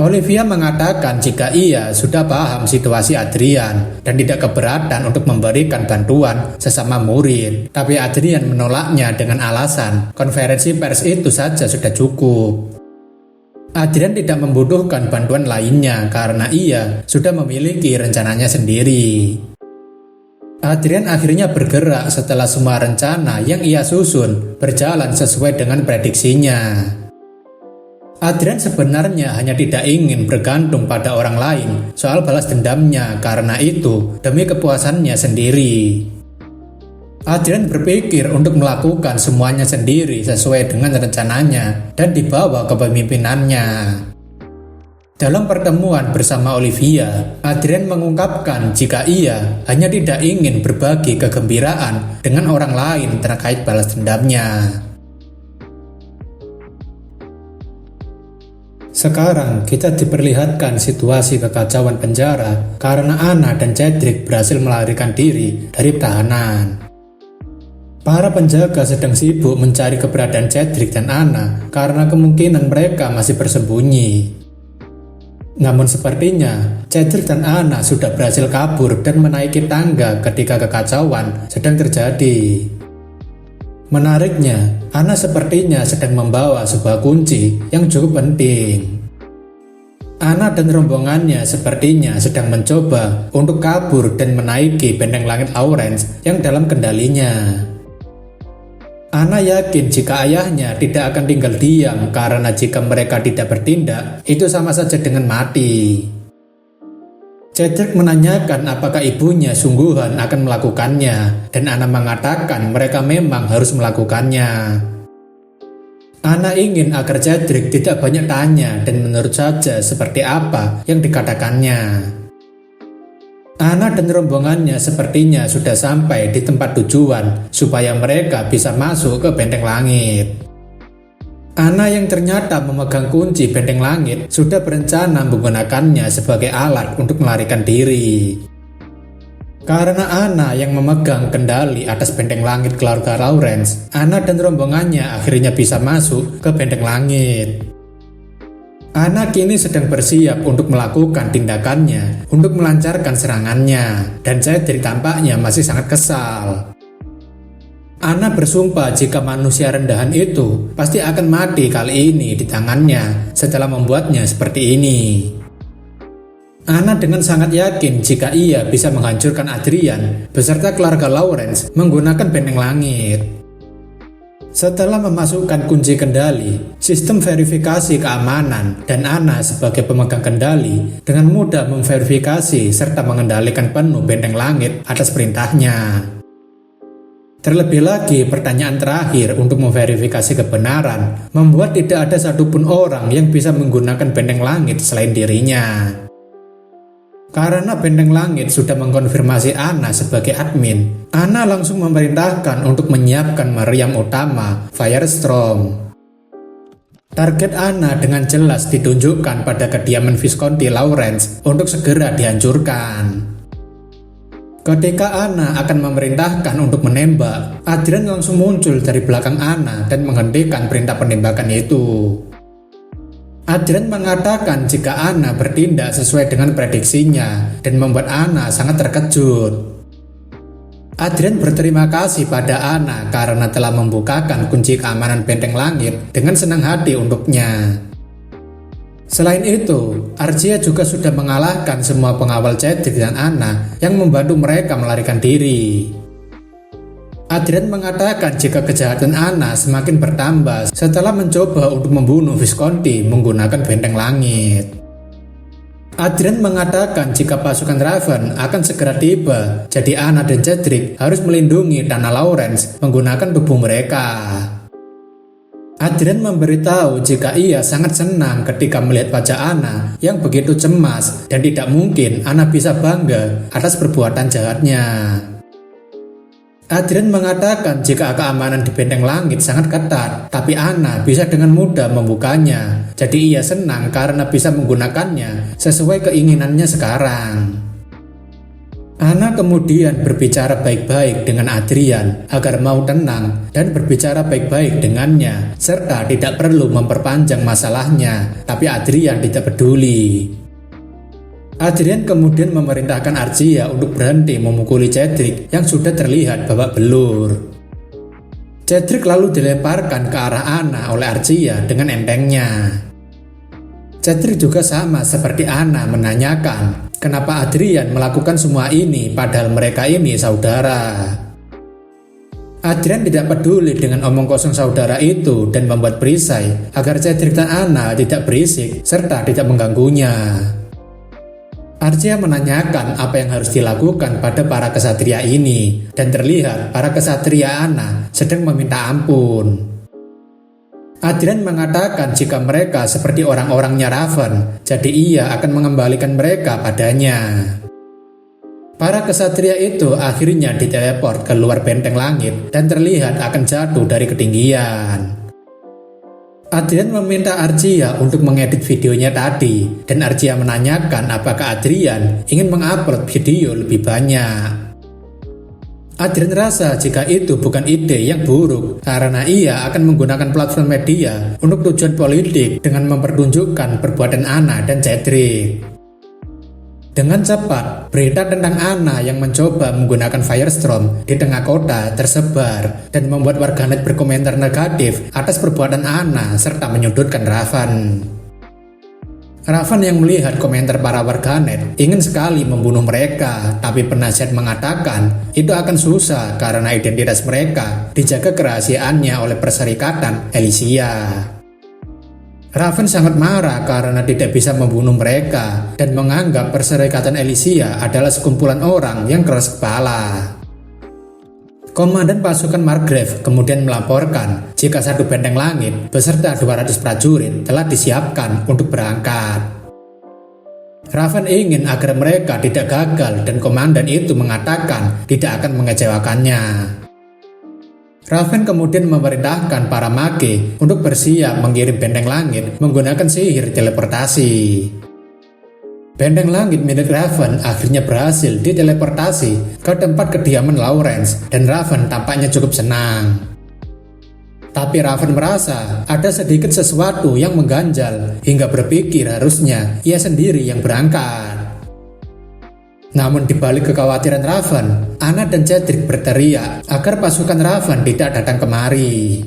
Olivia mengatakan jika ia sudah paham situasi Adrian dan tidak keberatan untuk memberikan bantuan sesama murid. Tapi Adrian menolaknya dengan alasan konferensi pers itu saja sudah cukup. Adrian tidak membutuhkan bantuan lainnya karena ia sudah memiliki rencananya sendiri. Adrian akhirnya bergerak setelah semua rencana yang ia susun berjalan sesuai dengan prediksinya. Adrian sebenarnya hanya tidak ingin bergantung pada orang lain soal balas dendamnya karena itu demi kepuasannya sendiri. Adrian berpikir untuk melakukan semuanya sendiri sesuai dengan rencananya dan dibawa kepemimpinannya. Dalam pertemuan bersama Olivia, Adrian mengungkapkan jika ia hanya tidak ingin berbagi kegembiraan dengan orang lain terkait balas dendamnya. Sekarang kita diperlihatkan situasi kekacauan penjara karena Anna dan Cedric berhasil melarikan diri dari tahanan. Para penjaga sedang sibuk mencari keberadaan Cedric dan Anna karena kemungkinan mereka masih bersembunyi. Namun sepertinya Cedric dan Anna sudah berhasil kabur dan menaiki tangga ketika kekacauan sedang terjadi. Menariknya, Anna sepertinya sedang membawa sebuah kunci yang cukup penting. Anna dan rombongannya sepertinya sedang mencoba untuk kabur dan menaiki benteng langit Lawrence yang dalam kendalinya. Anna yakin jika ayahnya tidak akan tinggal diam karena jika mereka tidak bertindak, itu sama saja dengan mati. Cedric menanyakan apakah ibunya sungguhan akan melakukannya, dan Anna mengatakan mereka memang harus melakukannya. Anna ingin agar Cedric tidak banyak tanya dan menurut saja seperti apa yang dikatakannya. Anna dan rombongannya sepertinya sudah sampai di tempat tujuan supaya mereka bisa masuk ke benteng langit. Anna yang ternyata memegang kunci benteng langit sudah berencana menggunakannya sebagai alat untuk melarikan diri. Karena Anna yang memegang kendali atas benteng langit keluarga Lawrence, Anna dan rombongannya akhirnya bisa masuk ke benteng langit. Anna kini sedang bersiap untuk melakukan tindakannya untuk melancarkan serangannya, dan Cedric tampaknya masih sangat kesal. Anna bersumpah jika manusia rendahan itu pasti akan mati kali ini di tangannya setelah membuatnya seperti ini. Anna dengan sangat yakin jika ia bisa menghancurkan Adrian beserta keluarga Lawrence menggunakan benteng langit. Setelah memasukkan kunci kendali, sistem verifikasi keamanan, dan Anna sebagai pemegang kendali dengan mudah memverifikasi serta mengendalikan penuh benteng langit atas perintahnya. Terlebih lagi, pertanyaan terakhir untuk memverifikasi kebenaran membuat tidak ada satupun orang yang bisa menggunakan benteng langit selain dirinya. Karena benteng langit sudah mengkonfirmasi Anna sebagai admin, Anna langsung memerintahkan untuk menyiapkan meriam utama Firestorm. Target Anna dengan jelas ditunjukkan pada kediaman Visconti Lawrence untuk segera dihancurkan. Ketika Anna akan memerintahkan untuk menembak, Adrian langsung muncul dari belakang Anna dan menghentikan perintah penembakan itu. Adrian mengatakan jika Anna bertindak sesuai dengan prediksinya dan membuat Anna sangat terkejut. Adrian berterima kasih pada Anna karena telah membukakan kunci keamanan benteng langit dengan senang hati untuknya. Selain itu, Archia juga sudah mengalahkan semua pengawal Cedric dan Anna yang membantu mereka melarikan diri. Adrian mengatakan jika kejahatan Anna semakin bertambah setelah mencoba untuk membunuh Visconti menggunakan benteng langit. Adrian mengatakan jika pasukan Raven akan segera tiba, jadi Anna dan Cedric harus melindungi tanah Lawrence menggunakan tubuh mereka. Adrian memberitahu jika ia sangat senang ketika melihat wajah Anna yang begitu cemas dan tidak mungkin Anna bisa bangga atas perbuatan jahatnya. Adrian mengatakan jika keamanan di benteng langit sangat ketat, tapi Anna bisa dengan mudah membukanya. Jadi ia senang karena bisa menggunakannya sesuai keinginannya sekarang. Anna kemudian berbicara baik-baik dengan Adrian agar mau tenang dan berbicara baik-baik dengannya, serta tidak perlu memperpanjang masalahnya, tapi Adrian tidak peduli. Adrian kemudian memerintahkan Archia untuk berhenti memukuli Cedric yang sudah terlihat babak belur. Cedric lalu dilemparkan ke arah Anna oleh Archia dengan entengnya. Cedric juga sama seperti Anna menanyakan kenapa Adrian melakukan semua ini padahal mereka ini saudara. Adrian tidak peduli dengan omong kosong saudara itu dan membuat perisai agar Cedric dan Anna tidak berisik serta tidak mengganggunya. Archia menanyakan apa yang harus dilakukan pada para kesatria ini, dan terlihat para kesatria Anna sedang meminta ampun. Adrian mengatakan jika mereka seperti orang-orangnya Raven, jadi ia akan mengembalikan mereka padanya. Para kesatria itu akhirnya diteleport ke luar benteng langit dan terlihat akan jatuh dari ketinggian. Adrian meminta Archia untuk mengedit videonya tadi, dan Archia menanyakan apakah Adrian ingin mengupload video lebih banyak. Adrian rasa jika itu bukan ide yang buruk karena ia akan menggunakan platform media untuk tujuan politik dengan mempertunjukkan perbuatan Anna dan Cedric. Dengan cepat, berita tentang Anna yang mencoba menggunakan Firestorm di tengah kota tersebar dan membuat warganet berkomentar negatif atas perbuatan Anna serta menyudutkan Raven. Raven yang melihat komentar para warganet ingin sekali membunuh mereka, tapi penasihat mengatakan itu akan susah karena identitas mereka dijaga kerahasiaannya oleh Perserikatan Elysia. Raven sangat marah karena tidak bisa membunuh mereka dan menganggap Perserikatan Elysia adalah sekumpulan orang yang keras kepala. Komandan pasukan Margrave kemudian melaporkan jika satu benteng langit beserta 200 prajurit telah disiapkan untuk berangkat. Raven ingin agar mereka tidak gagal dan komandan itu mengatakan tidak akan mengecewakannya. Raven kemudian memerintahkan para mage untuk bersiap mengirim benteng langit menggunakan sihir teleportasi. Benteng langit milik Raven akhirnya berhasil diteleportasi ke tempat kediaman Lawrence dan Raven tampaknya cukup senang. Tapi Raven merasa ada sedikit sesuatu yang mengganjal hingga berpikir harusnya ia sendiri yang berangkat. Namun di balik kekhawatiran Raven, Anna dan Cedric berteriak agar pasukan Raven tidak datang kemari.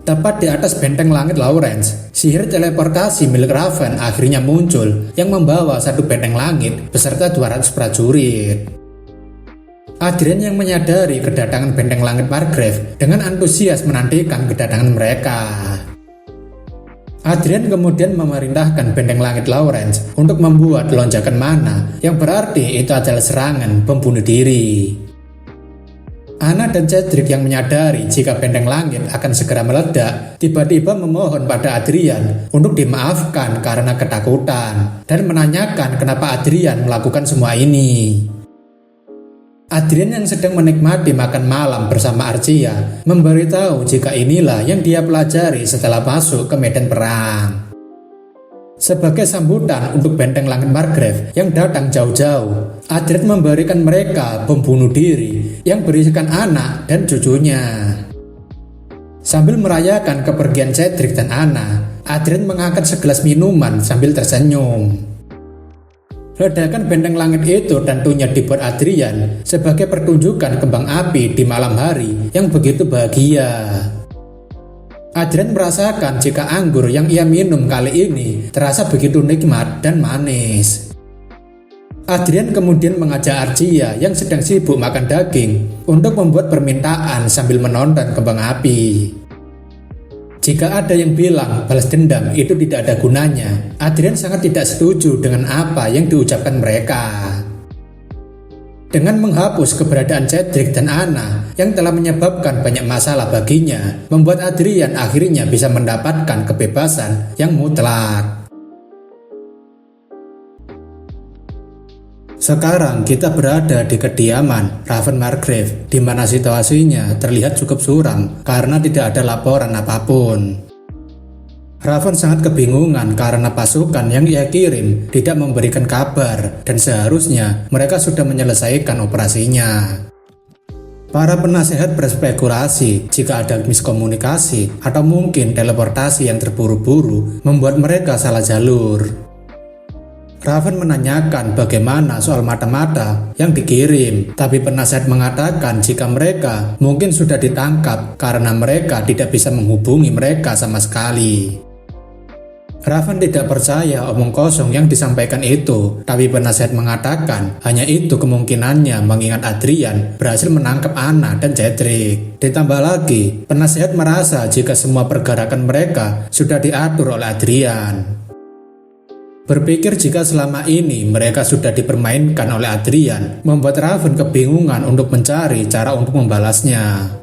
Tepat di atas benteng langit Lawrence, sihir teleportasi milik Raven akhirnya muncul yang membawa satu benteng langit beserta 200 prajurit. Adrian yang menyadari kedatangan benteng langit Margrave dengan antusias menantikan kedatangan mereka. Adrian kemudian memerintahkan benteng langit Lawrence untuk membuat lonjakan mana yang berarti itu adalah serangan pembunuh diri. Anna dan Cedric yang menyadari jika benteng langit akan segera meledak, tiba-tiba memohon pada Adrian untuk dimaafkan karena ketakutan dan menanyakan kenapa Adrian melakukan semua ini. Adrian yang sedang menikmati makan malam bersama Arcia memberitahu jika inilah yang dia pelajari setelah masuk ke medan perang. Sebagai sambutan untuk benteng langit Margrave yang datang jauh-jauh, Adrian memberikan mereka bom bunuh diri yang berisikan anak dan cucunya. Sambil merayakan kepergian Cedric dan Anna, Adrian mengangkat segelas minuman sambil tersenyum. Ledakan benteng langit itu tentunya dibuat Adrian sebagai pertunjukan kembang api di malam hari yang begitu bahagia. Adrian merasakan jika anggur yang ia minum kali ini terasa begitu nikmat dan manis. Adrian kemudian mengajak Arcia yang sedang sibuk makan daging untuk membuat permintaan sambil menonton kembang api. Jika ada yang bilang balas dendam itu tidak ada gunanya, Adrian sangat tidak setuju dengan apa yang diucapkan mereka. Dengan menghapus keberadaan Cedric dan Anna yang telah menyebabkan banyak masalah baginya, membuat Adrian akhirnya bisa mendapatkan kebebasan yang mutlak. Sekarang kita berada di kediaman Raven Margrave, di mana situasinya terlihat cukup suram karena tidak ada laporan apapun. Raven sangat kebingungan karena pasukan yang ia kirim tidak memberikan kabar dan seharusnya mereka sudah menyelesaikan operasinya. Para penasehat berspekulasi jika ada miskomunikasi atau mungkin teleportasi yang terburu-buru membuat mereka salah jalur. Raven menanyakan bagaimana soal mata-mata yang dikirim, tapi penasehat mengatakan jika mereka mungkin sudah ditangkap karena mereka tidak bisa menghubungi mereka sama sekali. Raven tidak percaya omong kosong yang disampaikan itu, tapi penasihat mengatakan hanya itu kemungkinannya mengingat Adrian berhasil menangkap Anna dan Cedric. Ditambah lagi, penasihat merasa jika semua pergerakan mereka sudah diatur oleh Adrian. Berpikir jika selama ini mereka sudah dipermainkan oleh Adrian, membuat Raven kebingungan untuk mencari cara untuk membalasnya.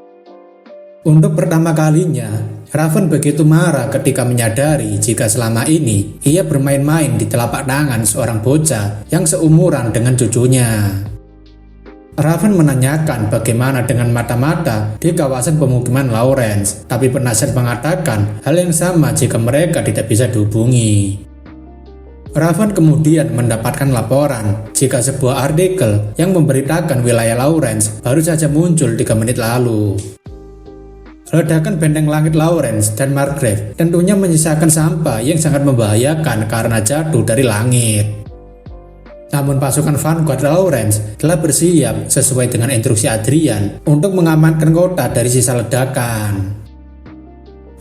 Untuk pertama kalinya, Raven begitu marah ketika menyadari jika selama ini ia bermain-main di telapak tangan seorang bocah yang seumuran dengan cucunya. Raven menanyakan bagaimana dengan mata-mata di kawasan pemukiman Lawrence, tapi penasihat mengatakan hal yang sama jika mereka tidak bisa dihubungi. Raven kemudian mendapatkan laporan jika sebuah artikel yang memberitakan wilayah Lawrence baru saja muncul 3 menit lalu. Ledakan benteng langit Lawrence dan Margrave tentunya menyisakan sampah yang sangat membahayakan karena jatuh dari langit. Namun pasukan Vanguard Lawrence telah bersiap sesuai dengan instruksi Adrian untuk mengamankan kota dari sisa ledakan.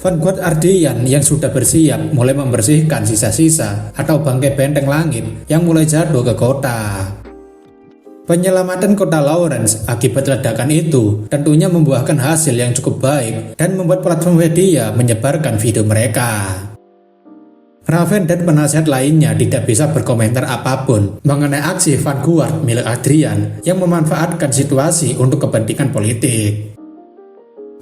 Vanguard Ardian yang sudah bersiap mulai membersihkan sisa-sisa atau bangkai benteng langit yang mulai jatuh ke kota. Penyelamatan kota Lawrence akibat ledakan itu tentunya membuahkan hasil yang cukup baik dan membuat platform media menyebarkan video mereka. Raven dan penasihat lainnya tidak bisa berkomentar apapun mengenai aksi Vanguard milik Adrian yang memanfaatkan situasi untuk kepentingan politik.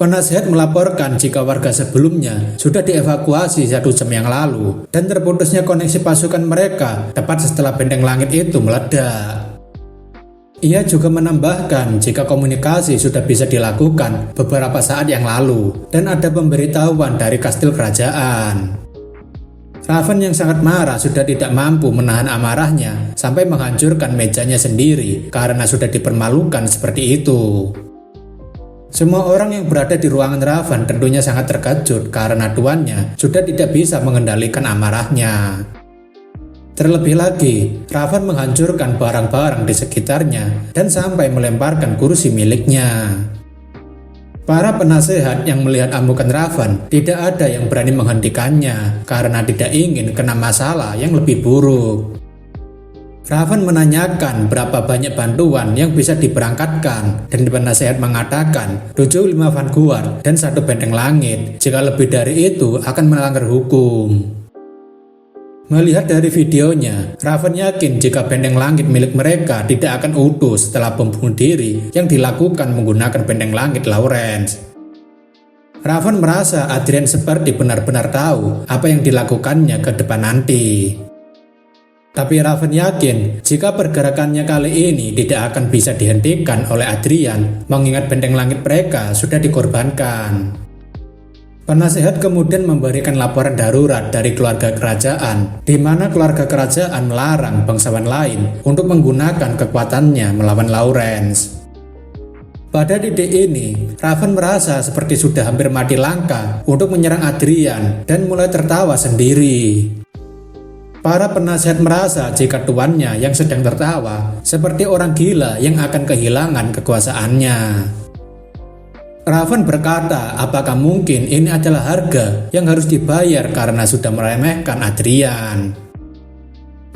Penasihat melaporkan jika warga sebelumnya sudah dievakuasi 1 jam yang lalu dan terputusnya koneksi pasukan mereka tepat setelah benteng langit itu meledak. Ia juga menambahkan jika komunikasi sudah bisa dilakukan beberapa saat yang lalu dan ada pemberitahuan dari kastil kerajaan. Raven yang sangat marah sudah tidak mampu menahan amarahnya sampai menghancurkan mejanya sendiri karena sudah dipermalukan seperti itu. Semua orang yang berada di ruangan Raven tentunya sangat terkejut karena tuannya sudah tidak bisa mengendalikan amarahnya. Terlebih lagi, Raven menghancurkan barang-barang di sekitarnya dan sampai melemparkan kursi miliknya. Para penasehat yang melihat amukan Raven tidak ada yang berani menghentikannya karena tidak ingin kena masalah yang lebih buruk. Raven menanyakan berapa banyak bantuan yang bisa diberangkatkan dan penasehat mengatakan 75 Vanguard dan 1 benteng langit. Jika lebih dari itu akan melanggar hukum. Melihat dari videonya, Raven yakin jika benteng langit milik mereka tidak akan utuh setelah bom bunuh diri yang dilakukan menggunakan benteng langit Lawrence. Raven merasa Adrian seperti benar-benar tahu apa yang dilakukannya ke depan nanti. Tapi Raven yakin jika pergerakannya kali ini tidak akan bisa dihentikan oleh Adrian mengingat benteng langit mereka sudah dikorbankan. Penasehat kemudian memberikan laporan darurat dari keluarga kerajaan, di mana keluarga kerajaan melarang bangsawan lain untuk menggunakan kekuatannya melawan Lawrence. Pada titik ini, Raven merasa seperti sudah hampir mati langkah untuk menyerang Adrian dan mulai tertawa sendiri. Para penasihat merasa jika tuannya yang sedang tertawa seperti orang gila yang akan kehilangan kekuasaannya. Raven berkata, apakah mungkin ini adalah harga yang harus dibayar karena sudah meremehkan Adrian?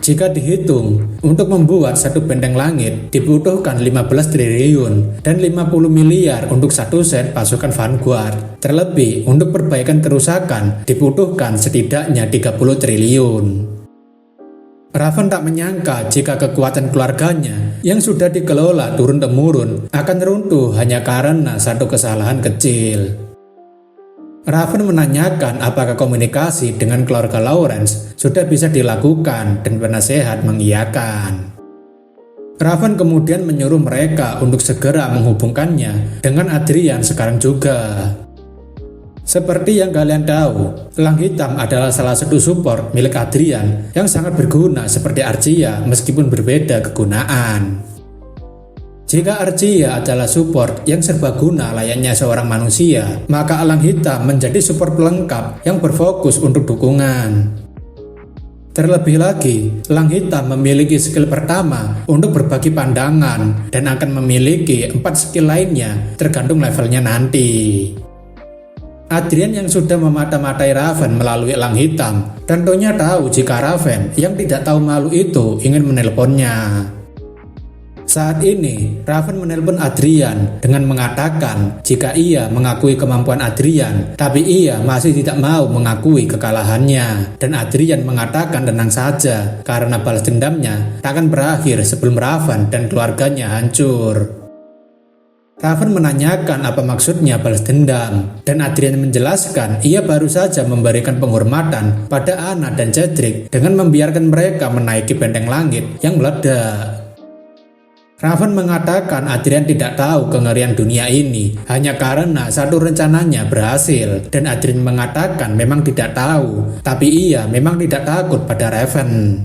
Jika dihitung, untuk membuat 1 benteng langit dibutuhkan 15 triliun dan 50 miliar untuk 1 set pasukan Vanguard. Terlebih, untuk perbaikan kerusakan dibutuhkan setidaknya 30 triliun. Raven tak menyangka jika kekuatan keluarganya yang sudah dikelola turun-temurun akan runtuh hanya karena 1 kesalahan kecil. Raven menanyakan apakah komunikasi dengan keluarga Lawrence sudah bisa dilakukan dan penasehat mengiyakan. Raven kemudian menyuruh mereka untuk segera menghubungkannya dengan Adrian sekarang juga. Seperti yang kalian tahu, Elang Hitam adalah salah satu support milik Adrian yang sangat berguna seperti Arcia meskipun berbeda kegunaan. Jika Arcia adalah support yang serbaguna layaknya seorang manusia, maka Elang Hitam menjadi support pelengkap yang berfokus untuk dukungan. Terlebih lagi, Elang Hitam memiliki skill pertama untuk berbagi pandangan dan akan memiliki 4 skill lainnya tergantung levelnya nanti. Adrian yang sudah memata-matai Raven melalui Elang Hitam tentunya tahu jika Raven yang tidak tahu malu itu ingin menelponnya. Saat ini, Raven menelpon Adrian dengan mengatakan jika ia mengakui kemampuan Adrian, tapi ia masih tidak mau mengakui kekalahannya. Dan Adrian mengatakan tenang saja karena balas dendamnya takkan berakhir sebelum Raven dan keluarganya hancur. Raven menanyakan apa maksudnya balas dendam, dan Adrian menjelaskan ia baru saja memberikan penghormatan pada Anna dan Cedric dengan membiarkan mereka menaiki benteng langit yang meledak. Raven mengatakan Adrian tidak tahu kengerian dunia ini hanya karena satu rencananya berhasil, dan Adrian mengatakan memang tidak tahu, tapi ia memang tidak takut pada Raven.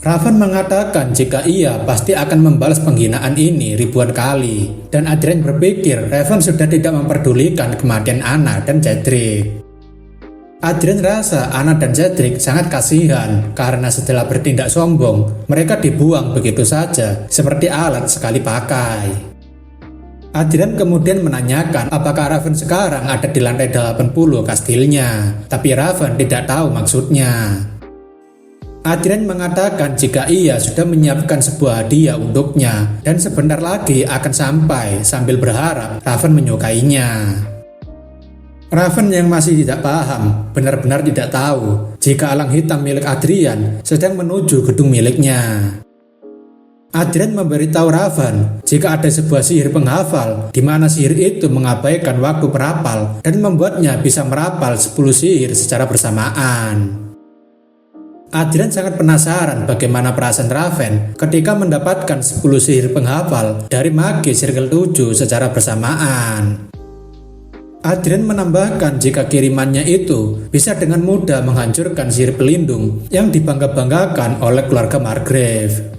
Raven mengatakan jika ia pasti akan membalas penghinaan ini ribuan kali, dan Adrian berpikir Raven sudah tidak memperdulikan kematian Anna dan Cedric. Adrian rasa Anna dan Cedric sangat kasihan karena setelah bertindak sombong, mereka dibuang begitu saja seperti alat sekali pakai. Adrian kemudian menanyakan apakah Raven sekarang ada di lantai 80 kastilnya, tapi Raven tidak tahu maksudnya. Adrian mengatakan jika ia sudah menyiapkan sebuah hadiah untuknya dan sebentar lagi akan sampai, sambil berharap Raven menyukainya. Raven yang masih tidak paham, benar-benar tidak tahu jika elang hitam milik Adrian sedang menuju gedung miliknya. Adrian memberitahu Raven jika ada sebuah sihir penghafal di mana sihir itu mengabaikan waktu perapal dan membuatnya bisa merapal 10 sihir secara bersamaan. Adrian sangat penasaran bagaimana perasaan Raven ketika mendapatkan 10 sihir penghafal dari mage Circle 7 secara bersamaan. Adrian menambahkan jika kirimannya itu bisa dengan mudah menghancurkan sihir pelindung yang dibangga-banggakan oleh keluarga Margrave.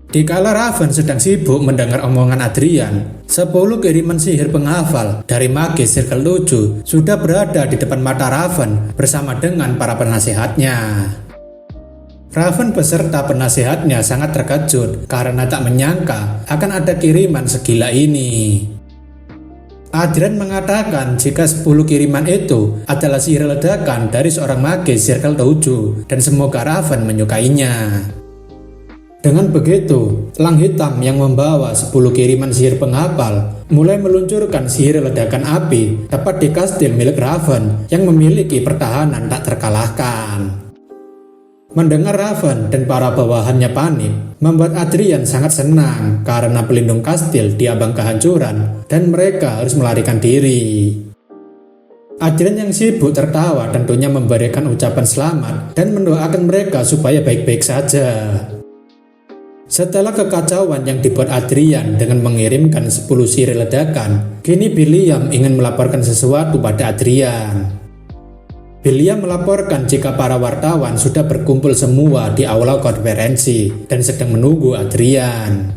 Dikala Raven sedang sibuk mendengar omongan Adrian, 10 kiriman sihir penghafal dari mage Circle 7 sudah berada di depan mata Raven bersama dengan para penasihatnya. Raven beserta penasihatnya sangat terkejut karena tak menyangka akan ada kiriman segila ini. Adrian mengatakan jika 10 kiriman itu adalah sihir ledakan dari seorang mage Circle 7 dan semoga Raven menyukainya. Dengan begitu, elang hitam yang membawa 10 kiriman sihir penghafal mulai meluncurkan sihir ledakan api tepat di kastil milik Raven yang memiliki pertahanan tak terkalahkan. Mendengar Raven dan para bawahannya panik, membuat Adrian sangat senang karena pelindung kastil diambang kehancuran dan mereka harus melarikan diri. Adrian yang sibuk tertawa tentunya memberikan ucapan selamat dan mendoakan mereka supaya baik-baik saja. Setelah kekacauan yang dibuat Adrian dengan mengirimkan 10 sihir ledakan, kini William ingin melaporkan sesuatu pada Adrian. William melaporkan jika para wartawan sudah berkumpul semua di aula konferensi dan sedang menunggu Adrian.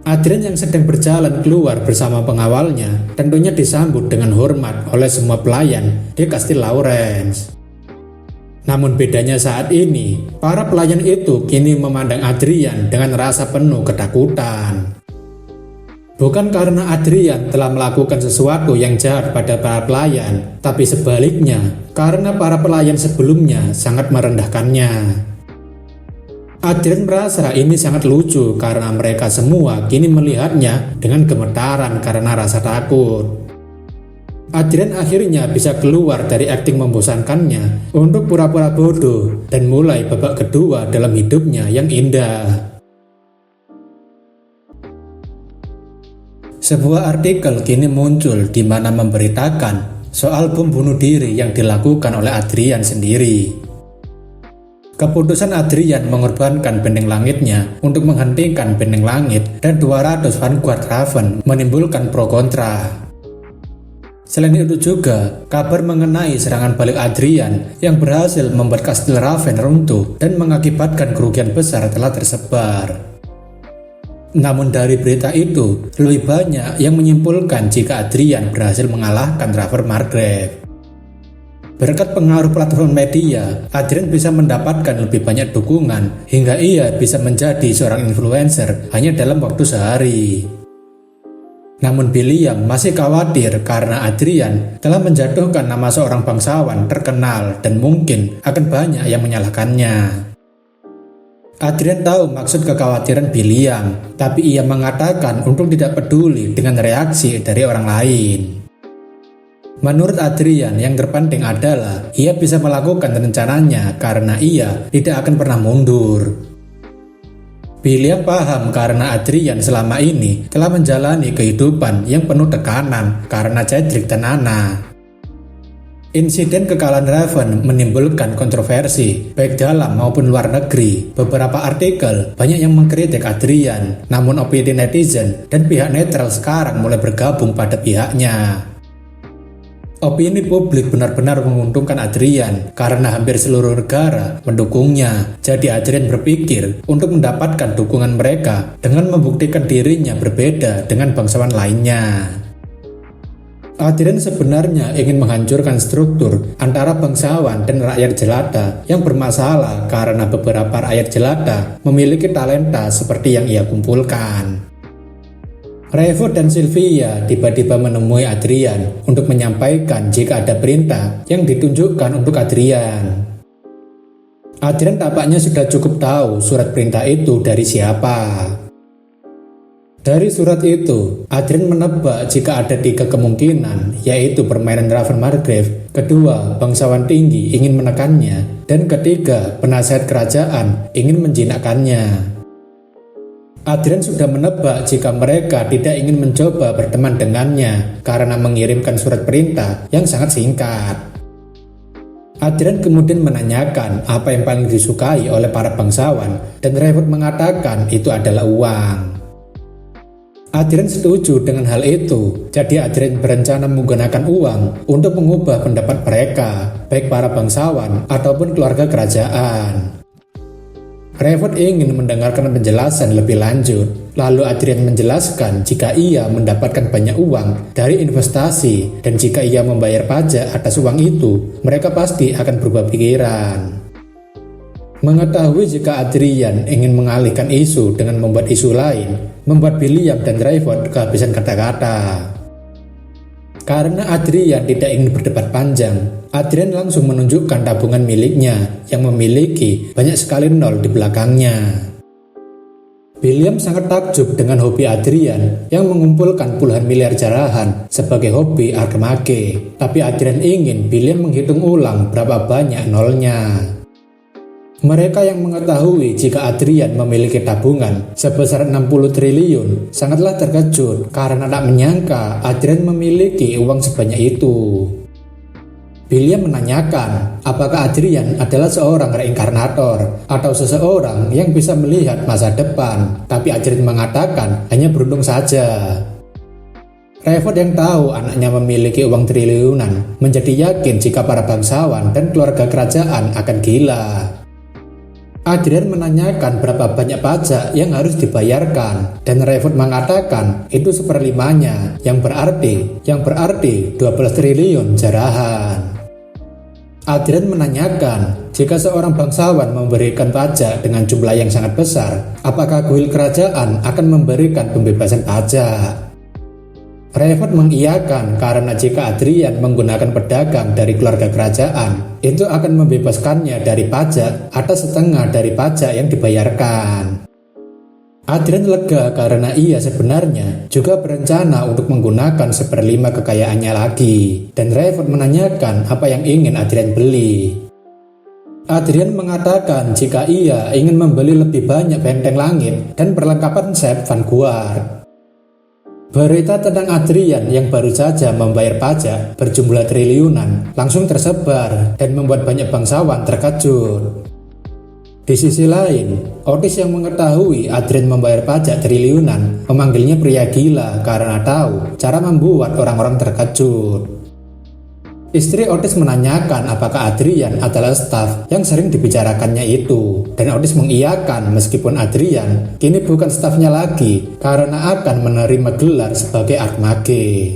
Adrian yang sedang berjalan keluar bersama pengawalnya tentunya disambut dengan hormat oleh semua pelayan di Kastil Lawrence. Namun bedanya saat ini, para pelayan itu kini memandang Adrian dengan rasa penuh ketakutan. Bukan karena Adrian telah melakukan sesuatu yang jahat pada para pelayan, tapi sebaliknya karena para pelayan sebelumnya sangat merendahkannya. Adrian merasa ini sangat lucu karena mereka semua kini melihatnya dengan gemetaran karena rasa takut. Adrian akhirnya bisa keluar dari akting membosankannya untuk pura-pura bodoh dan mulai babak kedua dalam hidupnya yang indah. Sebuah artikel kini muncul di mana memberitakan soal bom bunuh diri yang dilakukan oleh Adrian sendiri. Keputusan Adrian mengorbankan benteng langitnya untuk menghentikan benteng langit dan 200 Vanguard Raven menimbulkan pro kontra. Selain itu juga, kabar mengenai serangan balik Adrian yang berhasil membuat kastil Raven runtuh dan mengakibatkan kerugian besar telah tersebar. Namun dari berita itu, lebih banyak yang menyimpulkan jika Adrian berhasil mengalahkan Raven Margrave. Berkat pengaruh platform media, Adrian bisa mendapatkan lebih banyak dukungan hingga ia bisa menjadi seorang influencer hanya dalam waktu sehari. Namun William masih khawatir karena Adrian telah menjatuhkan nama seorang bangsawan terkenal dan mungkin akan banyak yang menyalahkannya. Adrian tahu maksud kekhawatiran William, tapi ia mengatakan untuk tidak peduli dengan reaksi dari orang lain. Menurut Adrian, yang terpenting adalah ia bisa melakukan rencananya karena ia tidak akan pernah mundur. William paham karena Adrian selama ini telah menjalani kehidupan yang penuh tekanan karena Cedric dan Anna. Insiden kekalahan Raven menimbulkan kontroversi baik dalam maupun luar negeri. Beberapa artikel banyak yang mengkritik Adrian, namun opini netizen dan pihak netral sekarang mulai bergabung pada pihaknya. Opini publik benar-benar menguntungkan Adrian karena hampir seluruh negara mendukungnya. Jadi Adrian berpikir untuk mendapatkan dukungan mereka dengan membuktikan dirinya berbeda dengan bangsawan lainnya. Adrian sebenarnya ingin menghancurkan struktur antara bangsawan dan rakyat jelata yang bermasalah karena beberapa rakyat jelata memiliki talenta seperti yang ia kumpulkan. Revo dan Sylvia tiba-tiba menemui Adrian untuk menyampaikan jika ada perintah yang ditunjukkan untuk Adrian. Adrian tampaknya sudah cukup tahu surat perintah itu dari siapa. Dari surat itu, Adrian menebak jika ada 3 kemungkinan, yaitu permainan Raven Margrave, kedua, bangsawan tinggi ingin menekannya, dan ketiga, penasihat kerajaan ingin menjinakkannya. Adrian sudah menebak jika mereka tidak ingin mencoba berteman dengannya karena mengirimkan surat perintah yang sangat singkat. Adrian kemudian menanyakan apa yang paling disukai oleh para bangsawan dan Rayford mengatakan itu adalah uang. Adrian setuju dengan hal itu, jadi Adrian berencana menggunakan uang untuk mengubah pendapat mereka, baik para bangsawan ataupun keluarga kerajaan. Rayford ingin mendengarkan penjelasan lebih lanjut, lalu Adrian menjelaskan jika ia mendapatkan banyak uang dari investasi dan jika ia membayar pajak atas uang itu, mereka pasti akan berubah pikiran. Mengetahui jika Adrian ingin mengalihkan isu dengan membuat isu lain, membuat William dan Rayford kehabisan kata-kata. Karena Adrian tidak ingin berdebat panjang, Adrian langsung menunjukkan tabungan miliknya yang memiliki banyak sekali nol di belakangnya. William sangat takjub dengan hobi Adrian yang mengumpulkan puluhan miliar jarahan sebagai hobi argemage. Tapi Adrian ingin William menghitung ulang berapa banyak nolnya. Mereka yang mengetahui jika Adrian memiliki tabungan sebesar 60 triliun sangatlah terkejut karena tak menyangka Adrian memiliki uang sebanyak itu. William menanyakan apakah Adrian adalah seorang reinkarnator atau seseorang yang bisa melihat masa depan, tapi Adrian mengatakan hanya beruntung saja. Rayford yang tahu anaknya memiliki uang triliunan menjadi yakin jika para bangsawan dan keluarga kerajaan akan gila. Adrian menanyakan berapa banyak pajak yang harus dibayarkan dan Rayford mengatakan itu 1/5-nya yang berarti 12 triliun jarahan. Adrian menanyakan jika seorang bangsawan memberikan pajak dengan jumlah yang sangat besar, apakah kuil kerajaan akan memberikan pembebasan pajak? Rayford mengiyakan karena jika Adrian menggunakan pedagang dari keluarga kerajaan, itu akan membebaskannya dari pajak atas setengah dari pajak yang dibayarkan. Adrian lega karena ia sebenarnya juga berencana untuk menggunakan 1/5 kekayaannya lagi, dan Rayford menanyakan apa yang ingin Adrian beli. Adrian mengatakan jika ia ingin membeli lebih banyak benteng langit dan perlengkapan Sepp Vanguard. Berita tentang Adrian yang baru saja membayar pajak berjumlah triliunan langsung tersebar dan membuat banyak bangsawan terkejut. Di sisi lain, Otis yang mengetahui Adrian membayar pajak triliunan memanggilnya pria gila karena tahu cara membuat orang-orang terkejut. Istri Otis menanyakan apakah Adrian adalah staf yang sering dibicarakannya itu, dan Otis mengiyakan meskipun Adrian kini bukan stafnya lagi karena akan menerima gelar sebagai argemage.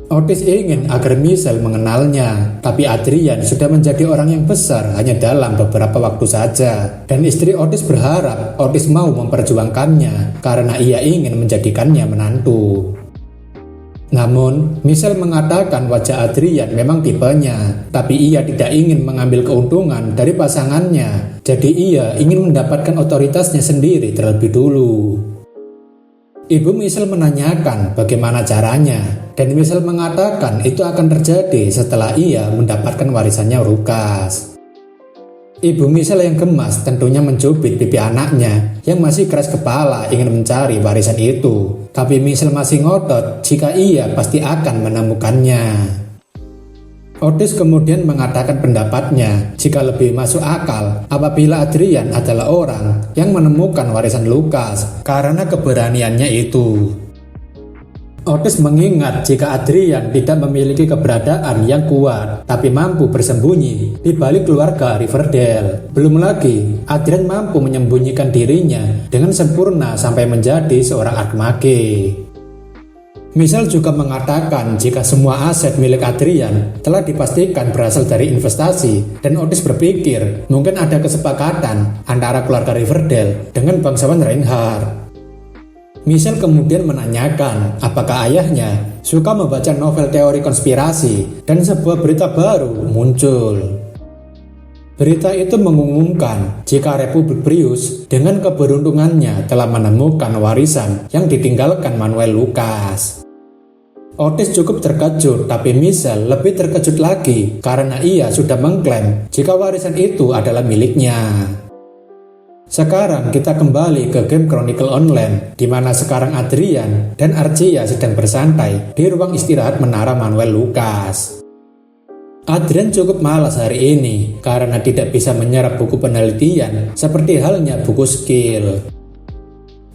Otis ingin agar Michelle mengenalnya, tapi Adrian sudah menjadi orang yang besar hanya dalam beberapa waktu saja, dan istri Otis berharap Otis mau memperjuangkannya karena ia ingin menjadikannya menantu. Namun, Michelle mengatakan wajah Adrian memang tipenya, tapi ia tidak ingin mengambil keuntungan dari pasangannya, jadi ia ingin mendapatkan otoritasnya sendiri terlebih dulu. Ibu Michelle menanyakan bagaimana caranya, dan Michelle mengatakan itu akan terjadi setelah ia mendapatkan warisannya Rukas. Ibu Michelle yang gemas tentunya mencubit pipi anaknya yang masih keras kepala ingin mencari warisan itu. Tapi Michelle masih ngotot jika ia pasti akan menemukannya. Otis kemudian mengatakan pendapatnya jika lebih masuk akal apabila Adrian adalah orang yang menemukan warisan Lukas karena keberaniannya itu. Otis mengingat jika Adrian tidak memiliki keberadaan yang kuat, tapi mampu bersembunyi di balik keluarga Riverdale. Belum lagi, Adrian mampu menyembunyikan dirinya dengan sempurna sampai menjadi seorang archmage. Michelle juga mengatakan jika semua aset milik Adrian telah dipastikan berasal dari investasi, dan Otis berpikir mungkin ada kesepakatan antara keluarga Riverdale dengan bangsawan Reinhardt. Michelle kemudian menanyakan apakah ayahnya suka membaca novel teori konspirasi, dan sebuah berita baru muncul. Berita itu mengumumkan jika Republik Brius dengan keberuntungannya telah menemukan warisan yang ditinggalkan Manuel Lucas. Otis cukup terkejut, tapi Michelle lebih terkejut lagi karena ia sudah mengklaim jika warisan itu adalah miliknya. Sekarang kita kembali ke game Chronicle Online, di mana sekarang Adrian dan Archia sedang bersantai di ruang istirahat menara Manuel Lucas. Adrian cukup malas hari ini karena tidak bisa menyerap buku penelitian seperti halnya buku skill.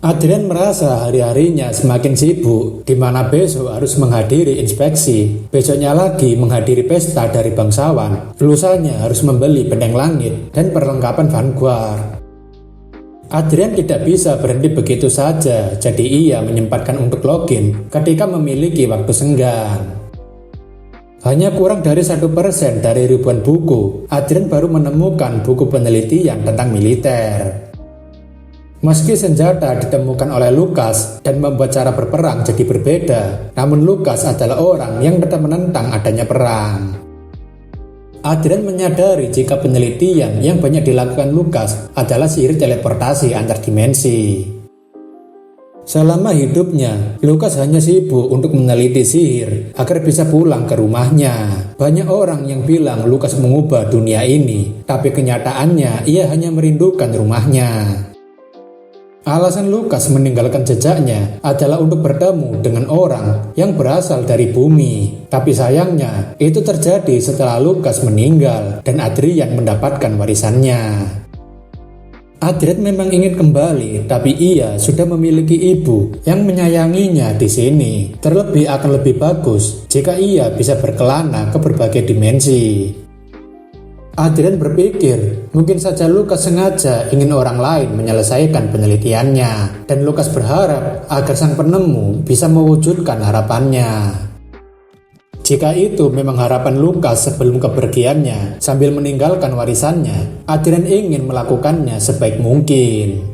Adrian merasa hari-harinya semakin sibuk, di mana besok harus menghadiri inspeksi, besoknya lagi menghadiri pesta dari bangsawan, lusanya harus membeli Benteng Langit dan perlengkapan Vanguard. Adrian tidak bisa berhenti begitu saja, jadi ia menyempatkan untuk login ketika memiliki waktu senggang. Hanya kurang dari 1% dari ribuan buku, Adrian baru menemukan buku penelitian tentang militer. Meski senjata ditemukan oleh Lucas dan membuat cara berperang jadi berbeda, namun Lucas adalah orang yang tetap menentang adanya perang. Adrian menyadari jika penelitian yang banyak dilakukan Lucas adalah sihir teleportasi antar dimensi. Selama hidupnya, Lucas hanya sibuk untuk meneliti sihir agar bisa pulang ke rumahnya. Banyak orang yang bilang Lucas mengubah dunia ini, tapi kenyataannya ia hanya merindukan rumahnya. Alasan Lucas meninggalkan jejaknya adalah untuk bertemu dengan orang yang berasal dari bumi. Tapi sayangnya, itu terjadi setelah Lucas meninggal dan Adrian mendapatkan warisannya. Adrian memang ingin kembali, tapi ia sudah memiliki ibu yang menyayanginya di sini. Terlebih akan lebih bagus jika ia bisa berkelana ke berbagai dimensi. Adrian berpikir, mungkin saja Lucas sengaja ingin orang lain menyelesaikan penelitiannya, dan Lucas berharap agar sang penemu bisa mewujudkan harapannya. Jika itu memang harapan Lucas sebelum kepergiannya sambil meninggalkan warisannya, Adrian ingin melakukannya sebaik mungkin.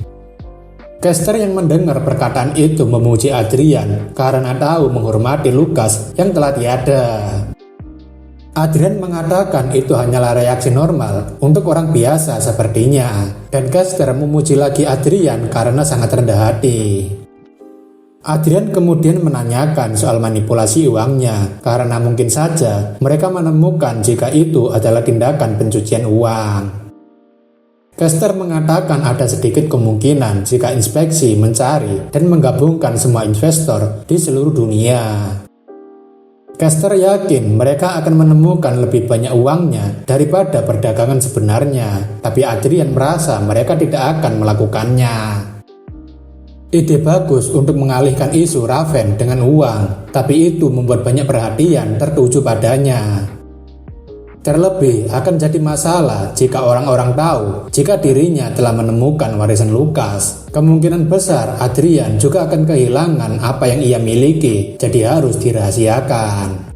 Caster yang mendengar perkataan itu memuji Adrian karena tahu menghormati Lucas yang telah tiada. Adrian mengatakan itu hanyalah reaksi normal untuk orang biasa sepertinya, dan Caster memuji lagi Adrian karena sangat rendah hati. Adrian kemudian menanyakan soal manipulasi uangnya, karena mungkin saja mereka menemukan jika itu adalah tindakan pencucian uang. Caster mengatakan ada sedikit kemungkinan jika inspeksi mencari dan menggabungkan semua investor di seluruh dunia. Caster yakin mereka akan menemukan lebih banyak uangnya daripada perdagangan sebenarnya, tapi Adrian merasa mereka tidak akan melakukannya. Ide bagus untuk mengalihkan isu Raven dengan uang, tapi itu membuat banyak perhatian tertuju padanya. Terlebih akan jadi masalah jika orang-orang tahu jika dirinya telah menemukan warisan Lucas. Kemungkinan besar Adrian juga akan kehilangan apa yang ia miliki, jadi harus dirahasiakan.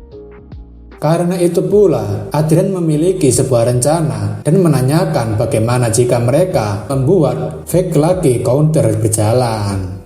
Karena itu pula, Adrian memiliki sebuah rencana dan menanyakan bagaimana jika mereka membuat fake lucky counter berjalan.